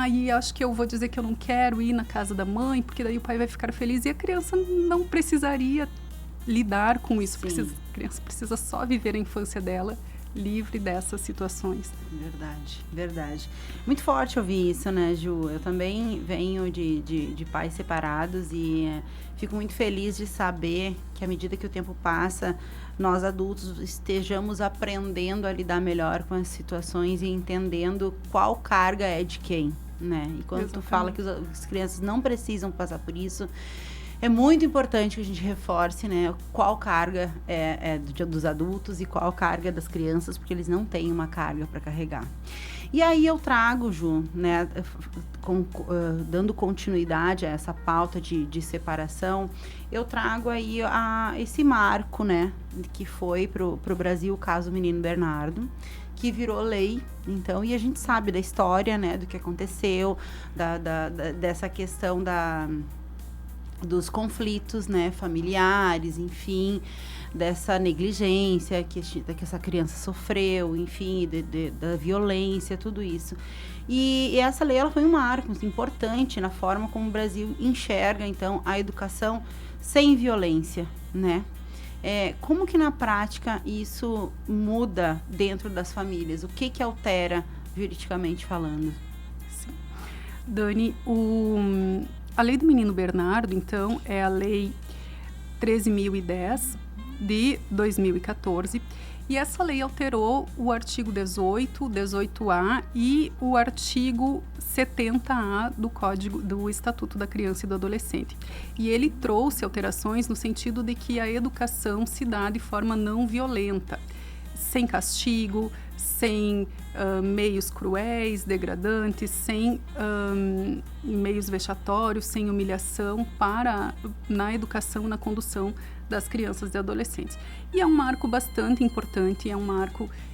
E acho que eu vou dizer que eu não quero ir na casa da mãe porque daí o pai vai ficar feliz, e a criança não precisaria lidar com isso. A criança precisa só viver a infância dela livre dessas situações. Verdade. Muito forte ouvir isso, né, Ju? Eu também venho de pais separados e fico muito feliz de saber que à medida que o tempo passa, nós adultos estejamos aprendendo a lidar melhor com as situações e entendendo qual carga é de quem, né? E quando tu fala que as crianças não precisam passar por isso, é muito importante que a gente reforce, né, qual carga é dos adultos e qual carga das crianças, porque eles não têm uma carga para carregar. E aí eu trago, Ju, né, dando continuidade a essa pauta de separação, eu trago aí esse marco, né, que foi pro Brasil o caso do menino Bernardo, que virou lei, então, e a gente sabe da história, né, do que aconteceu, dessa questão dos conflitos, né, familiares, enfim, dessa negligência que essa criança sofreu, enfim, da violência, tudo isso. E essa lei, ela foi um marco importante na forma como o Brasil enxerga, então, a educação sem violência, né? Como que na prática isso muda dentro das famílias? O que altera juridicamente falando? Sim. Dani, a lei do menino Bernardo, então, é a lei 13.010 de 2014, e essa lei alterou o artigo 18, 18A e o artigo 70A do Código do Estatuto da Criança e do Adolescente. E ele trouxe alterações no sentido de que a educação se dá de forma não violenta, sem castigo, sem meios cruéis, degradantes, sem meios vexatórios, sem humilhação na educação, na condução das crianças e adolescentes. E é um marco bastante importante,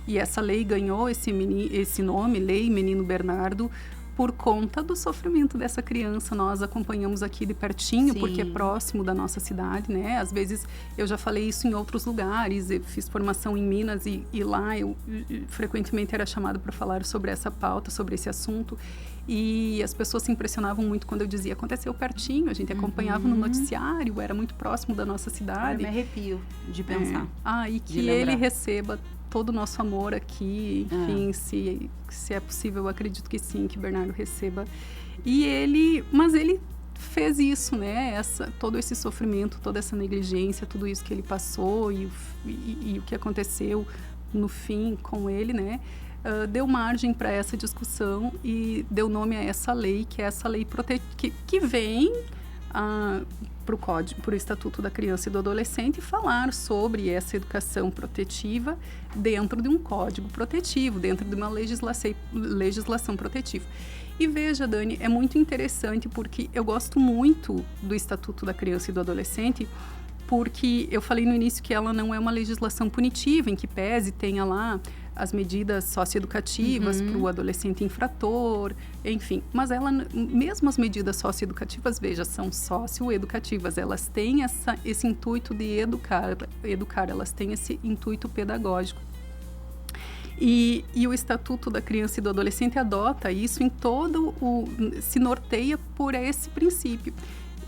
e essa lei ganhou esse nome, Lei Menino Bernardo, por conta do sofrimento dessa criança. Nós acompanhamos aqui de pertinho, sim, porque é próximo da nossa cidade, né? Às vezes, eu já falei isso em outros lugares, eu fiz formação em Minas e lá eu frequentemente era chamado para falar sobre essa pauta, sobre esse assunto, e as pessoas se impressionavam muito quando eu dizia, aconteceu pertinho, a gente acompanhava no noticiário, era muito próximo da nossa cidade. Eu me arrepio de pensar. E que ele receba todo o nosso amor aqui, enfim, se é possível, eu acredito que sim, que Bernardo receba. Mas ele fez isso, né? Todo esse sofrimento, toda essa negligência, tudo isso que ele passou e o que aconteceu no fim com ele, né? Deu margem para essa discussão e deu nome a essa lei, que é essa lei que vem para o Estatuto da Criança e do Adolescente falar sobre essa educação protetiva dentro de um código protetivo, dentro de uma legislação protetiva. E veja, Dani, é muito interessante porque eu gosto muito do Estatuto da Criança e do Adolescente, porque eu falei no início que ela não é uma legislação punitiva, em que pese tenha lá as medidas socioeducativas para o adolescente infrator, enfim. Mas mesmo as medidas socioeducativas, veja, são socioeducativas, elas têm esse intuito de educar, elas têm esse intuito pedagógico. E o Estatuto da Criança e do Adolescente adota isso em se norteia por esse princípio.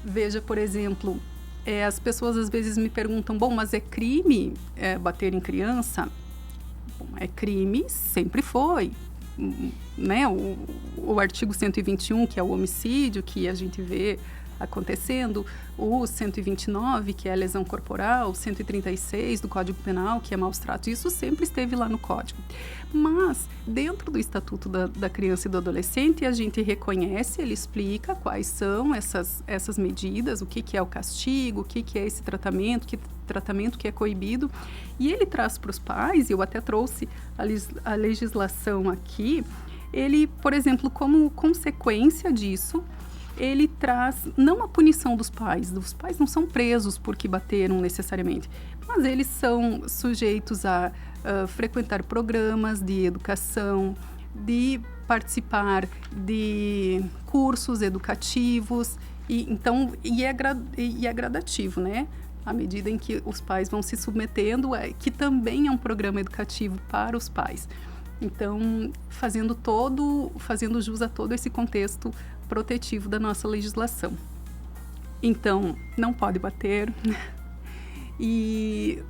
Veja, por exemplo, as pessoas às vezes me perguntam, bom, mas é crime bater em criança? Bom, é crime, sempre foi. né, o artigo 121, que é o homicídio, que a gente vê acontecendo, o 129, que é a lesão corporal, o 136 do Código Penal, que é maus tratos, isso sempre esteve lá no Código. Mas, dentro do Estatuto da Criança e do Adolescente, a gente reconhece, ele explica quais são essas medidas, o que é o castigo, o que é esse tratamento, que tratamento que é coibido, e ele traz para os pais, e eu até trouxe a legislação aqui, ele, por exemplo, como consequência disso, ele traz não a punição dos pais não são presos porque bateram necessariamente, mas eles são sujeitos a frequentar programas de educação, de participar de cursos educativos, e é gradativo, né? À medida em que os pais vão se submetendo, que também é um programa educativo para os pais. Então, fazendo jus a todo esse contexto protetivo da nossa legislação. Então, não pode bater. E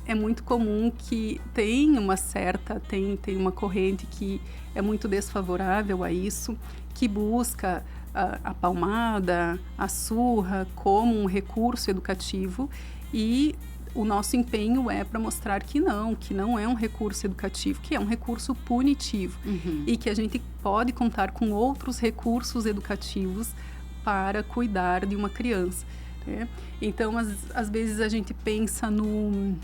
é muito comum que tem uma corrente que é muito desfavorável a isso, que busca a palmada, a surra como um recurso educativo, e o nosso empenho é para mostrar que não é um recurso educativo, que é um recurso punitivo, e que a gente pode contar com outros recursos educativos para cuidar de uma criança, né? Então, às vezes a gente pensa no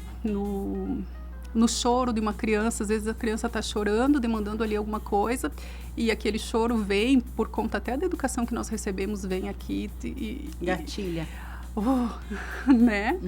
choro de uma criança, às vezes a criança está chorando, demandando ali alguma coisa, e aquele choro vem, por conta até da educação que nós recebemos, vem aqui e gatilha. Né?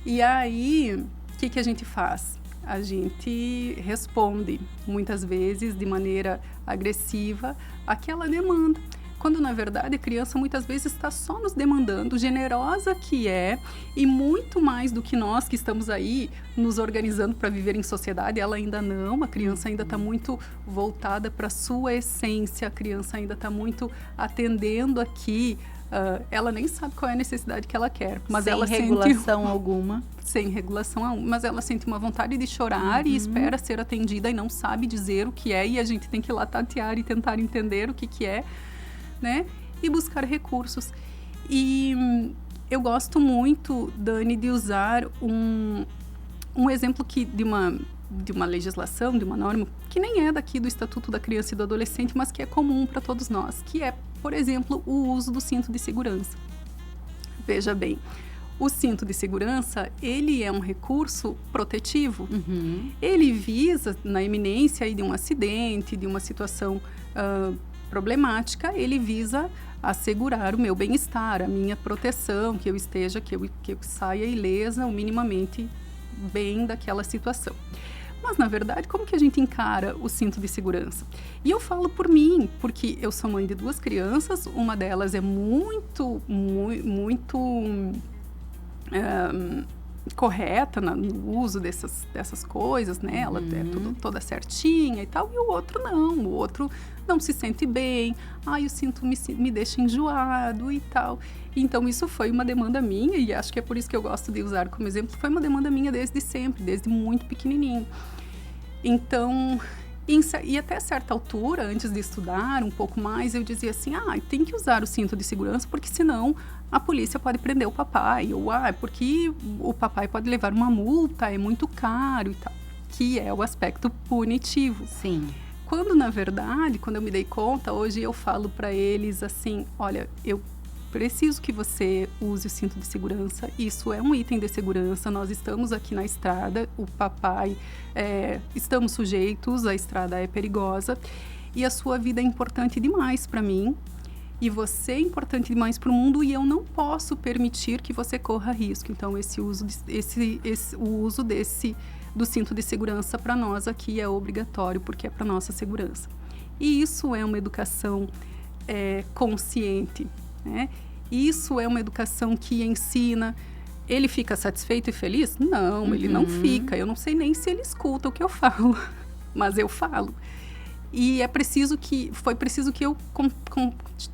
E aí, o que a gente faz? A gente responde, muitas vezes, de maneira agressiva, àquela demanda. Quando, na verdade, a criança muitas vezes está só nos demandando, generosa que é, e muito mais do que nós que estamos aí nos organizando para viver em sociedade, ela ainda não, a criança ainda está muito voltada para a sua essência, a criança ainda está muito atendendo aqui. Ela nem sabe qual é a necessidade que ela quer, mas ela sem regulação alguma. Sem regulação alguma, mas ela sente uma vontade de chorar e espera ser atendida e não sabe dizer o que é, e a gente tem que ir lá tatear e tentar entender o que é, né? E buscar recursos. E eu gosto muito, Dani, de usar um exemplo de uma legislação, de uma norma, que nem é daqui do Estatuto da Criança e do Adolescente, mas que é comum para todos nós, que é, por exemplo, o uso do cinto de segurança. Veja bem, o cinto de segurança, ele é um recurso protetivo. Ele visa, na iminência aí de um acidente, de uma situação problemática, ele visa assegurar o meu bem-estar, a minha proteção, que eu saia ilesa ou minimamente bem daquela situação. Mas, na verdade, como que a gente encara o cinto de segurança? E eu falo por mim, porque eu sou mãe de 2 crianças, uma delas é muito correta no uso dessas coisas, né? Ela é toda certinha e tal, e o outro não se sente bem, o cinto me deixa enjoado e tal. Então, isso foi uma demanda minha, e acho que é por isso que eu gosto de usar como exemplo, foi uma demanda minha desde sempre, desde muito pequenininho. Então, e até certa altura, antes de estudar um pouco mais, eu dizia assim, tem que usar o cinto de segurança, porque senão a polícia pode prender o papai, ou porque o papai pode levar uma multa, é muito caro e tal, que é o aspecto punitivo. Sim. Quando, na verdade, quando eu me dei conta, hoje eu falo para eles assim, olha, eu preciso que você use o cinto de segurança, isso é um item de segurança, nós estamos aqui na estrada, o papai, estamos sujeitos, a estrada é perigosa, e a sua vida é importante demais para mim, e você é importante demais para o mundo, e eu não posso permitir que você corra risco. Então, o uso do cinto de segurança para nós aqui é obrigatório, porque é para nossa segurança. E isso é uma educação consciente, né? Isso é uma educação que ensina. Ele fica satisfeito e feliz? Não, ele não fica. Eu não sei nem se ele escuta o que eu falo, mas eu falo. E foi preciso que eu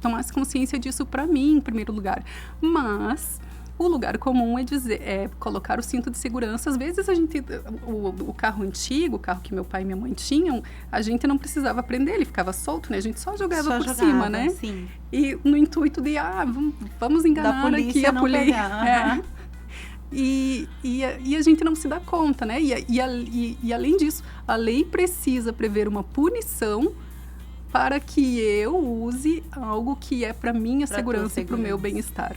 tomasse consciência disso para mim, em primeiro lugar. Mas O lugar comum é colocar o cinto de segurança. Às vezes o carro antigo, o carro que meu pai e minha mãe tinham, a gente não precisava prender, ele ficava solto, né? A gente só jogava por cima, né? Sim. E no intuito de, vamos enganar aqui a polícia. E a gente não se dá conta, né? E além disso, a lei precisa prever uma punição para que eu use algo que é para minha segurança e para o meu bem-estar.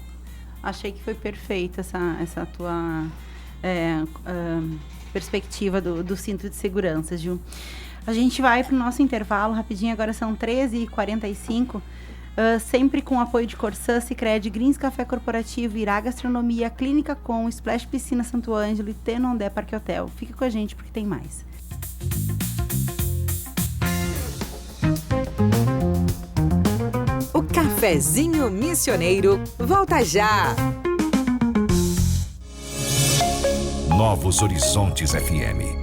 Achei que foi perfeita essa tua perspectiva do cinto de segurança, Gil. A gente vai para o nosso intervalo rapidinho, agora são 13h45. Sempre com o apoio de Corsã, Sicredi, Grins Café Corporativo, Irá Gastronomia, Clínica Com, Splash Piscina Santo Ângelo e Tenondé Parque Hotel. Fique com a gente porque tem mais. O Cafezinho Missioneiro volta já! Novos Horizontes FM.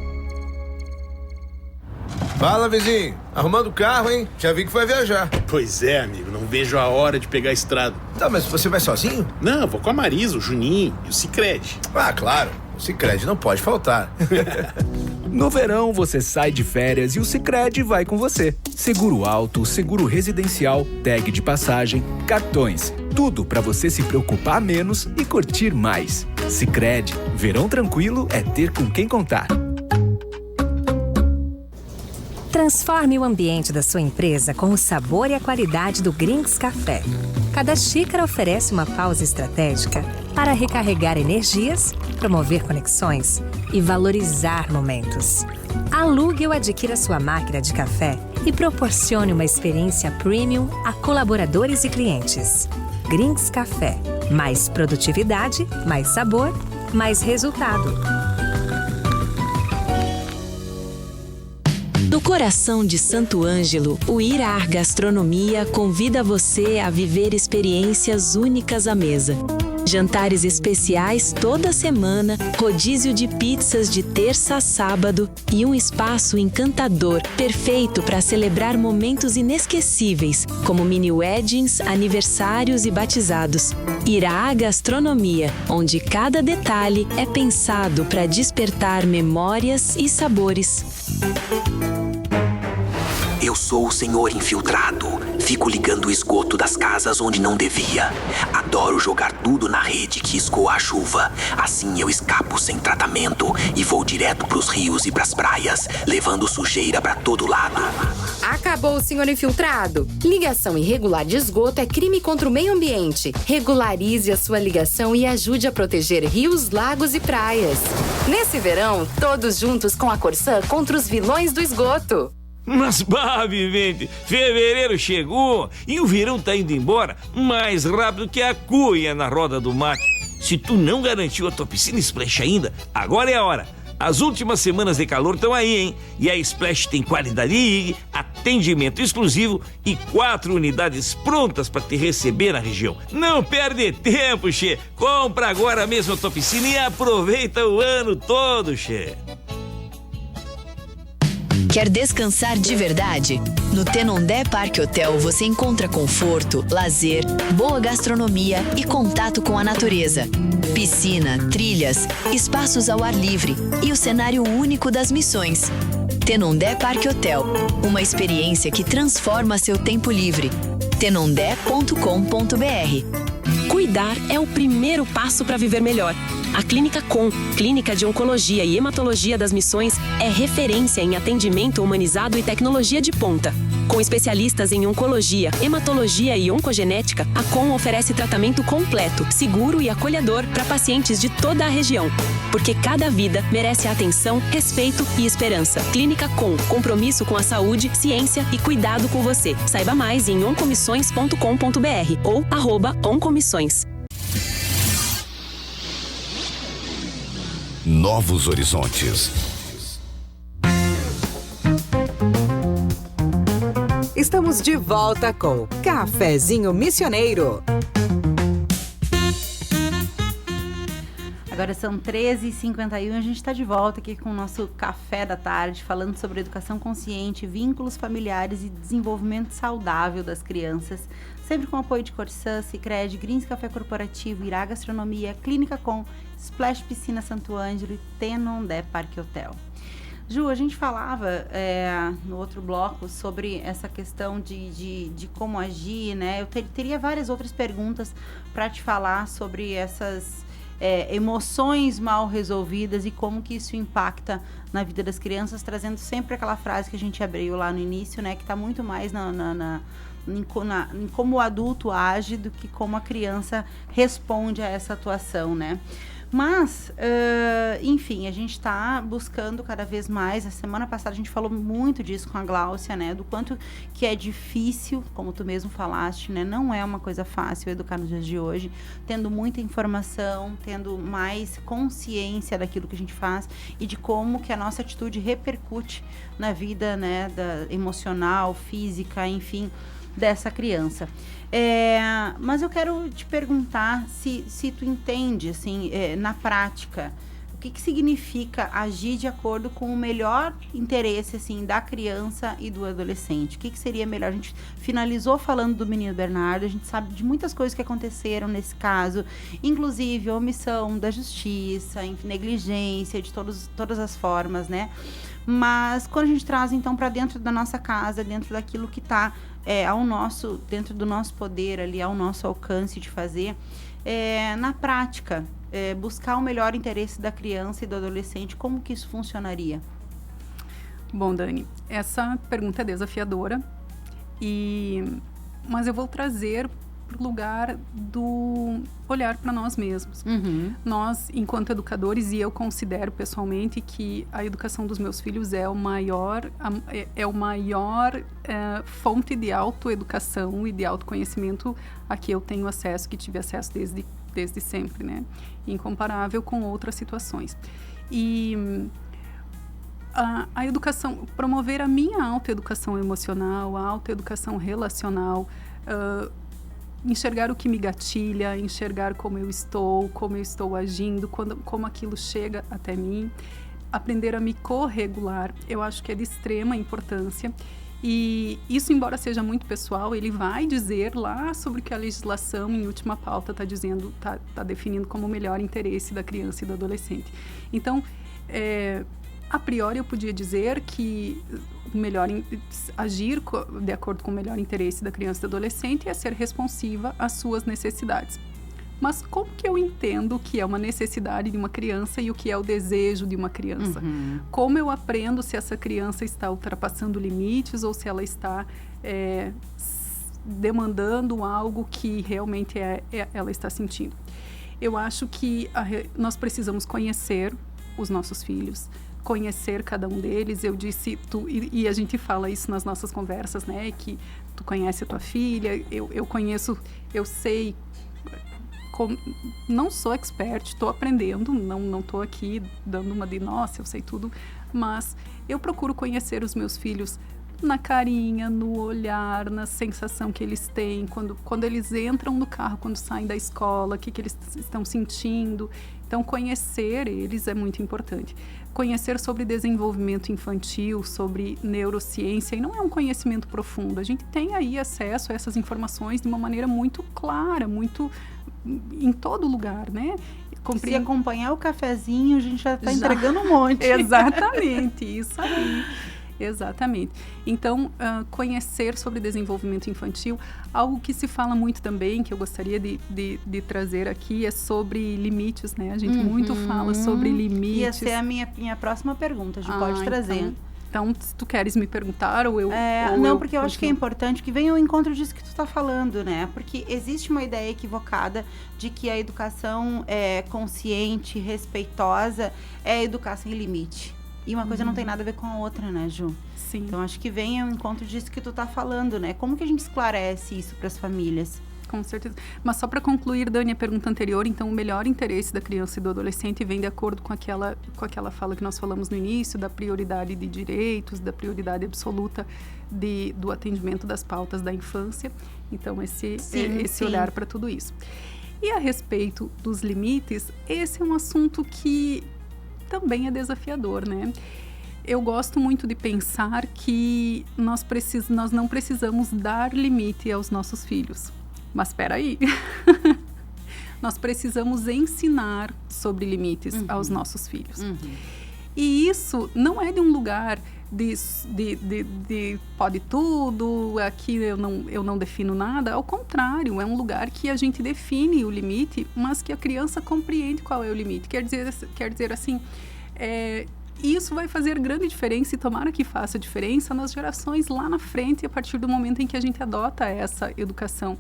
Fala, vizinho. Arrumando o carro, hein? Já vi que vai viajar. Pois é, amigo. Não vejo a hora de pegar a estrada. Tá, mas você vai sozinho? Não, vou com a Marisa, o Juninho e o Sicredi. Ah, claro. O Sicredi não pode faltar. No verão, você sai de férias e o Sicredi vai com você. Seguro alto, seguro residencial, tag de passagem, cartões. Tudo para você se preocupar menos e curtir mais. Sicredi. Verão tranquilo é ter com quem contar. Transforme o ambiente da sua empresa com o sabor e a qualidade do Grings Café. Cada xícara oferece uma pausa estratégica para recarregar energias, promover conexões e valorizar momentos. Alugue ou adquira sua máquina de café e proporcione uma experiência premium a colaboradores e clientes. Grings Café. Mais produtividade, mais sabor, mais resultado. No coração de Santo Ângelo, o Irá Gastronomia convida você a viver experiências únicas à mesa. Jantares especiais toda semana, rodízio de pizzas de terça a sábado e um espaço encantador, perfeito para celebrar momentos inesquecíveis, como mini weddings, aniversários e batizados. Irá Gastronomia, onde cada detalhe é pensado para despertar memórias e sabores. Eu sou o senhor infiltrado. Fico ligando o esgoto das casas onde não devia. Adoro jogar tudo na rede que escoa a chuva. Assim eu escapo sem tratamento e vou direto pros rios e pras praias, levando sujeira pra todo lado. Acabou o senhor infiltrado. Ligação irregular de esgoto é crime contra o meio ambiente. Regularize a sua ligação e ajude a proteger rios, lagos e praias. Nesse verão, todos juntos com a Corsã contra os vilões do esgoto. Mas, vivente, fevereiro chegou e o verão tá indo embora mais rápido que a cuia na roda do mate. Se tu não garantiu a tua piscina Splash ainda, agora é a hora. As últimas semanas de calor estão aí, hein? E a Splash tem qualidade IG, atendimento exclusivo e 4 unidades prontas para te receber na região. Não perde tempo, che. Compra agora mesmo a tua piscina e aproveita o ano todo, che. Quer descansar de verdade? No Tenondé Parque Hotel você encontra conforto, lazer, boa gastronomia e contato com a natureza. Piscina, trilhas, espaços ao ar livre e o cenário único das missões. Tenondé Parque Hotel, uma experiência que transforma seu tempo livre. tenondé.com.br. Cuidar é o primeiro passo para viver melhor. A Clínica Com, Clínica de Oncologia e Hematologia das Missões, é referência em atendimento humanizado e tecnologia de ponta. Com especialistas em oncologia, hematologia e oncogenética, a Com oferece tratamento completo, seguro e acolhedor para pacientes de toda a região. Porque cada vida merece atenção, respeito e esperança. Clínica Com, compromisso com a saúde, ciência e cuidado com você. Saiba mais em oncomissões.com.br ou @oncomissões. Novos Horizontes. Estamos de volta com Cafezinho Missioneiro. Agora são 13h51, a gente está de volta aqui com o nosso café da tarde, falando sobre educação consciente, vínculos familiares e desenvolvimento saudável das crianças, Sempre com apoio de Corsã, Sicredi, Grings Café Corporativo, Irá Gastronomia, Clínica Com, Splash Piscina Santo Ângelo e Tenondé Parque Hotel. Ju, a gente falava no outro bloco sobre essa questão de como agir, né? Eu teria várias outras perguntas para te falar sobre essas emoções mal resolvidas e como que isso impacta na vida das crianças, trazendo sempre aquela frase que a gente abriu lá no início, né? Que está muito mais em como o adulto age do que como a criança responde a essa atuação, né? Mas, enfim, a gente está buscando cada vez mais. A semana passada a gente falou muito disso com a Gláucia, né? Do quanto que é difícil, como tu mesmo falaste, né? Não é uma coisa fácil educar nos dias de hoje, tendo muita informação, tendo mais consciência daquilo que a gente faz e de como que a nossa atitude repercute na vida, né? Emocional, física, enfim, dessa criança. Mas eu quero te perguntar se tu entende, assim, na prática, o que significa agir de acordo com o melhor interesse, assim, da criança e do adolescente. O que seria melhor? A gente finalizou falando do menino Bernardo, a gente sabe de muitas coisas que aconteceram nesse caso, inclusive a omissão da justiça, negligência de todas as formas, né? Mas quando a gente traz, então, para dentro da nossa casa, dentro daquilo que está dentro do nosso poder ali, ao nosso alcance de fazer, na prática, buscar o melhor interesse da criança e do adolescente, como que isso funcionaria? Bom, Dani, essa pergunta é desafiadora, mas eu vou trazer para o lugar do olhar para nós mesmos. Uhum. Nós, enquanto educadores, e eu considero pessoalmente que a educação dos meus filhos é o maior fonte de autoeducação e de autoconhecimento a que eu tenho acesso, que tive acesso desde sempre, né? Incomparável com outras situações. E a educação, promover a minha autoeducação emocional, a autoeducação relacional, enxergar o que me gatilha, enxergar como eu estou agindo, como aquilo chega até mim, aprender a me corregular, eu acho que é de extrema importância. E isso, embora seja muito pessoal, ele vai dizer lá sobre o que a legislação, em última pauta, está dizendo, está definindo como o melhor interesse da criança e do adolescente. Então, a priori, eu podia dizer que agir de acordo com o melhor interesse da criança e do adolescente é ser responsiva às suas necessidades. Mas como que eu entendo o que é uma necessidade de uma criança e o que é o desejo de uma criança? Uhum. Como eu aprendo se essa criança está ultrapassando limites ou se ela está demandando algo que realmente ela está sentindo? Eu acho que nós precisamos conhecer os nossos filhos, conhecer cada um deles. Eu disse, e a gente fala isso nas nossas conversas, né? Que tu conhece a tua filha, eu conheço, eu sei, não sou expert, estou aprendendo, não estou aqui dando uma de nossa, eu sei tudo, mas eu procuro conhecer os meus filhos na carinha, no olhar, na sensação que eles têm, quando eles entram no carro, quando saem da escola, o que eles estão sentindo. Então, conhecer eles é muito importante. Conhecer sobre desenvolvimento infantil, sobre neurociência, e não é um conhecimento profundo. A gente tem aí acesso a essas informações de uma maneira muito clara, muito em todo lugar, né? Se acompanhar o cafezinho, a gente já está entregando um monte. Exatamente, isso aí. Exatamente. Então, conhecer sobre desenvolvimento infantil, algo que se fala muito também, que eu gostaria de trazer aqui, é sobre limites, né? A gente muito fala sobre limites. Ia ser a minha próxima pergunta, a gente pode trazer. Então, se tu queres me perguntar ou eu... porque eu acho que é importante que venha ao encontro disso que tu está falando, né? Porque existe uma ideia equivocada de que a educação consciente, respeitosa, é educar sem limite. E uma coisa não tem nada a ver com a outra, né, Ju? Sim. Então, acho que vem ao encontro disso que tu tá falando, né? Como que a gente esclarece isso para as famílias? Com certeza. Mas só para concluir, Dani, a pergunta anterior, então, o melhor interesse da criança e do adolescente vem de acordo com aquela fala que nós falamos no início, da prioridade de direitos, da prioridade absoluta do atendimento das pautas da infância. Então, esse olhar para tudo isso. E a respeito dos limites, esse é um assunto que também é desafiador, né? Eu gosto muito de pensar que nós não precisamos dar limite aos nossos filhos. Mas espera aí. Nós precisamos ensinar sobre limites aos nossos filhos. E isso não é de um lugar de pode tudo, aqui eu não defino nada. Ao contrário, é um lugar que a gente define o limite, mas que a criança compreende qual é o limite. Quer dizer assim, isso vai fazer grande diferença, e tomara que faça diferença nas gerações lá na frente, a partir do momento em que a gente adota essa educação.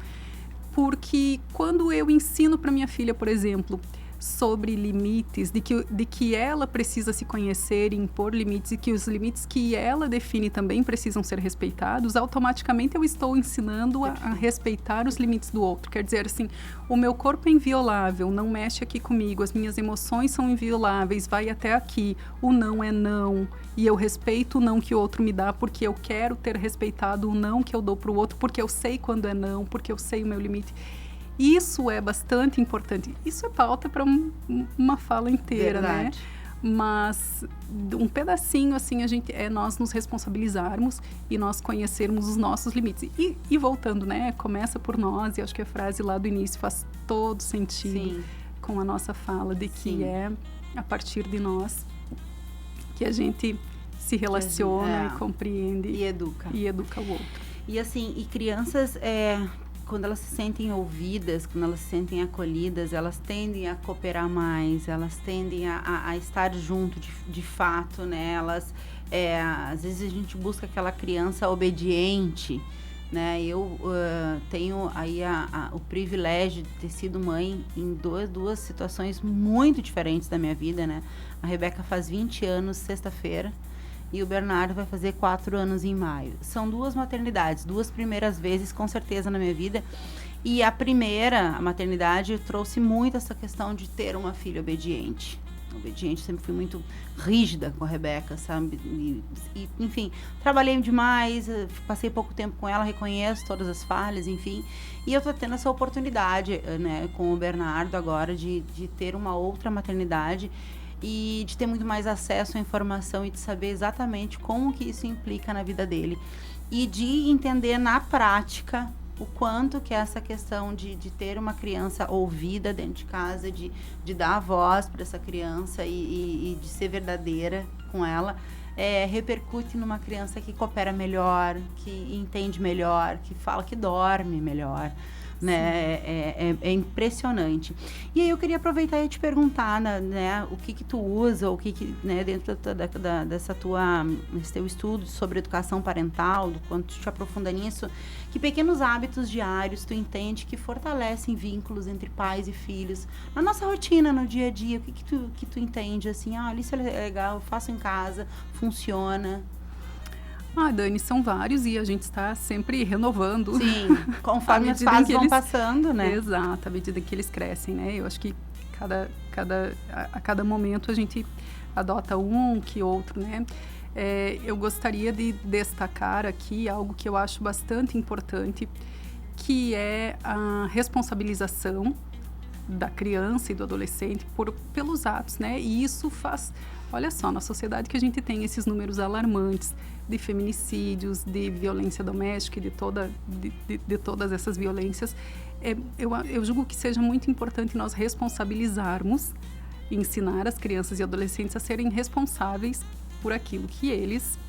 Porque quando eu ensino para minha filha, por exemplo, sobre limites, de que ela precisa se conhecer e impor limites, e que os limites que ela define também precisam ser respeitados, automaticamente eu estou ensinando a respeitar os limites do outro. Quer dizer assim, o meu corpo é inviolável, não mexe aqui comigo, as minhas emoções são invioláveis, vai até aqui, o não é não, e eu respeito o não que o outro me dá, porque eu quero ter respeitado o não que eu dou para o outro, porque eu sei quando é não, porque eu sei o meu limite. Isso é bastante importante. Isso é pauta para uma fala inteira, né? Mas um pedacinho, assim, nós nos responsabilizarmos e nós conhecermos os nossos limites. E voltando, né? Começa por nós, e acho que a frase lá do início faz todo sentido com a nossa fala, de que é a partir de nós que a gente se relaciona e compreende. E educa. E educa o outro. E assim, e crianças... quando elas se sentem ouvidas, quando elas se sentem acolhidas, elas tendem a cooperar mais, elas tendem a estar junto de fato, né? Elas, às vezes a gente busca aquela criança obediente, né? Eu tenho aí o privilégio de ter sido mãe em duas situações muito diferentes da minha vida, né? A Rebeca faz 20 anos sexta-feira, e o Bernardo vai fazer 4 anos em maio. São 2 maternidades, 2 primeiras vezes, com certeza, na minha vida. E a primeira, a maternidade, trouxe muito essa questão de ter uma filha obediente. Sempre fui muito rígida com a Rebeca, sabe? E, enfim, trabalhei demais, passei pouco tempo com ela, reconheço todas as falhas, enfim. E eu tô tendo essa oportunidade, né, com o Bernardo agora, de ter uma outra maternidade, e de ter muito mais acesso à informação e de saber exatamente como que isso implica na vida dele. E de entender na prática o quanto que essa questão de ter uma criança ouvida dentro de casa, de dar a voz para essa criança e de ser verdadeira com ela, repercute numa criança que coopera melhor, que entende melhor, que fala, que dorme melhor. Né? É impressionante. E aí eu queria aproveitar e te perguntar, né, o que tu usa, o que né, dentro desse teu estudo sobre educação parental, do quanto tu te aprofunda nisso, que pequenos hábitos diários tu entende que fortalecem vínculos entre pais e filhos na nossa rotina, no dia a dia. O que tu entende assim, isso é legal, eu faço em casa, funciona? Dani, são vários, e a gente está sempre renovando. Sim, conforme as fases vão passando, né? Exato, à medida que eles crescem, né? Eu acho que a cada momento a gente adota um que outro, né? Eu gostaria de destacar aqui algo que eu acho bastante importante, que é a responsabilização da criança e do adolescente pelos atos, né? E isso faz... Olha só, na sociedade que a gente tem esses números alarmantes de feminicídios, de violência doméstica e de todas essas violências, eu julgo que seja muito importante nós responsabilizarmos e ensinar as crianças e adolescentes a serem responsáveis por aquilo que eles,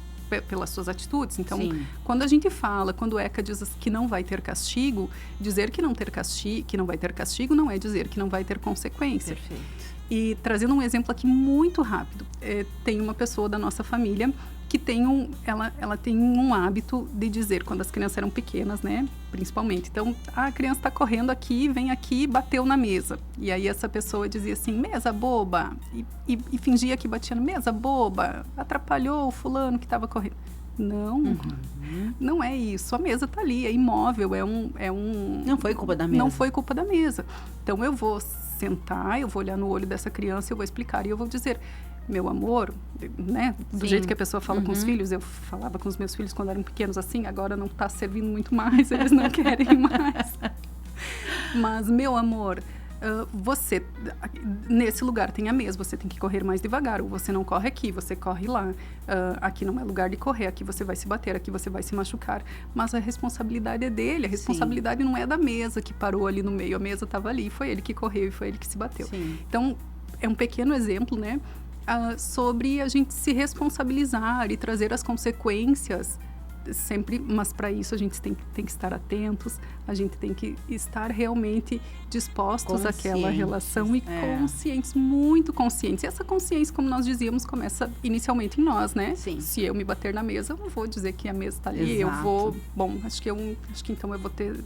pelas suas atitudes. Então, quando a gente fala, quando o ECA diz que não vai ter castigo, dizer que não vai ter castigo não é dizer que não vai ter consequência. Perfeito. E trazendo um exemplo aqui muito rápido, tem uma pessoa da nossa família que ela tem um hábito de dizer, quando as crianças eram pequenas, né, principalmente. Então, a criança está correndo aqui, vem aqui, bateu na mesa. E aí essa pessoa dizia assim, mesa boba, e fingia que batia na mesa boba, atrapalhou o fulano que estava correndo. Não, não é isso. A mesa está ali, é imóvel, Não foi culpa da mesa. Não foi culpa da mesa. Então, eu vou sentar, eu vou olhar no olho dessa criança, eu vou explicar, e eu vou dizer, meu amor, né, do jeito que a pessoa fala com os filhos, eu falava com os meus filhos quando eram pequenos assim, agora não está servindo muito mais, eles não querem mais. Mas, meu amor, você, nesse lugar tem a mesa, você tem que correr mais devagar, ou você não corre aqui, você corre lá. Aqui não é lugar de correr, aqui você vai se bater, aqui você vai se machucar. Mas a responsabilidade é dele, a responsabilidade não é da mesa que parou ali no meio, a mesa estava ali, foi ele que correu e foi ele que se bateu. Sim. Então, é um pequeno exemplo, né, sobre a gente se responsabilizar e trazer as consequências sempre, mas para isso a gente tem que estar atentos, a gente tem que estar realmente dispostos àquela relação e conscientes, muito conscientes. E essa consciência, como nós dizíamos, começa inicialmente em nós, né? Sim. Se eu me bater na mesa, eu não vou dizer que a mesa está ali, Exato. eu vou... Bom, acho que então eu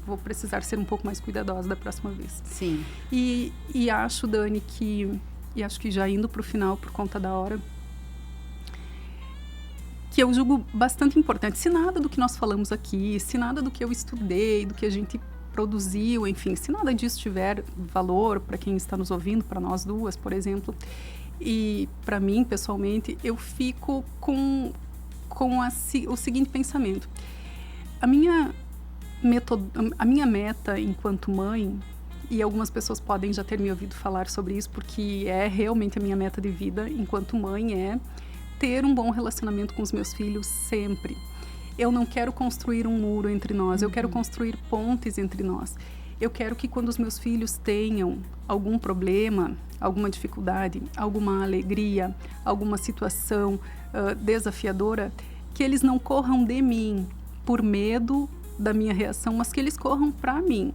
vou precisar ser um pouco mais cuidadosa da próxima vez. Sim. E acho, Dani, e acho que já indo para o final, por conta da hora, que eu julgo bastante importante. Se nada do que nós falamos aqui, se nada do que eu estudei, do que a gente produziu, enfim, se nada disso tiver valor para quem está nos ouvindo, para nós duas, por exemplo, e para mim, pessoalmente, eu fico com o seguinte pensamento. A minha meta enquanto mãe, e algumas pessoas podem já ter me ouvido falar sobre isso, porque é realmente a minha meta de vida enquanto mãe, é ter um bom relacionamento com os meus filhos sempre. Eu não quero construir um muro entre nós, eu quero construir pontes entre nós. Eu quero que quando os meus filhos tenham algum problema, alguma dificuldade, alguma alegria, alguma situação desafiadora, que eles não corram de mim por medo da minha reação, mas que eles corram para mim.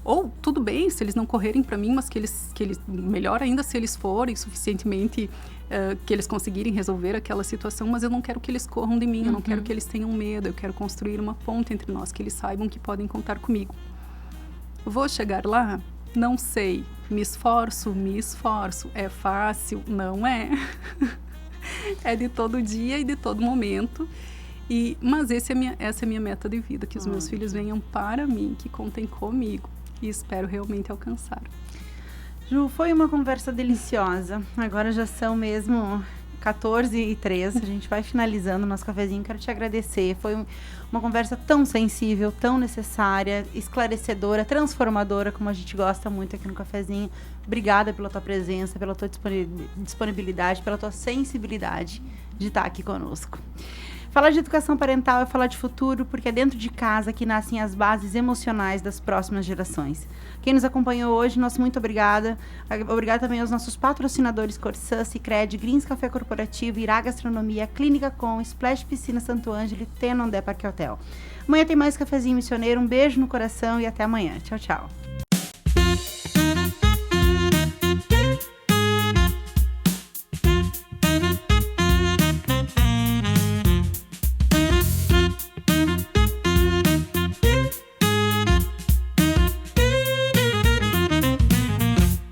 Ou, tudo bem, se eles não correrem para mim, mas que eles melhor ainda se eles forem suficientemente, que eles conseguirem resolver aquela situação, mas eu não quero que eles corram de mim, eu não quero que eles tenham medo, eu quero construir uma ponte entre nós, que eles saibam que podem contar comigo. Vou chegar lá? Não sei. Me esforço? É fácil? Não é. É de todo dia e de todo momento. Mas essa é a minha meta de vida, que os meus filhos venham para mim, que contem comigo. E espero realmente alcançar. Ju, foi uma conversa deliciosa. Agora já são mesmo 14h03. A gente vai finalizando o nosso cafezinho. Quero te agradecer. Foi uma conversa tão sensível, tão necessária, esclarecedora, transformadora, como a gente gosta muito aqui no cafezinho. Obrigada pela tua presença, pela tua disponibilidade, pela tua sensibilidade de estar aqui conosco. Falar de educação parental é falar de futuro, porque é dentro de casa que nascem as bases emocionais das próximas gerações. Quem nos acompanhou hoje, nosso muito obrigada. Obrigada também aos nossos patrocinadores Corsã, Sicredi, Greens Café Corporativo, Irá Gastronomia, Clínica Com, Splash Piscina Santo Ângelo e Tenondé Parque Hotel. Amanhã tem mais cafezinho missioneiro. Um beijo no coração e até amanhã. Tchau, tchau.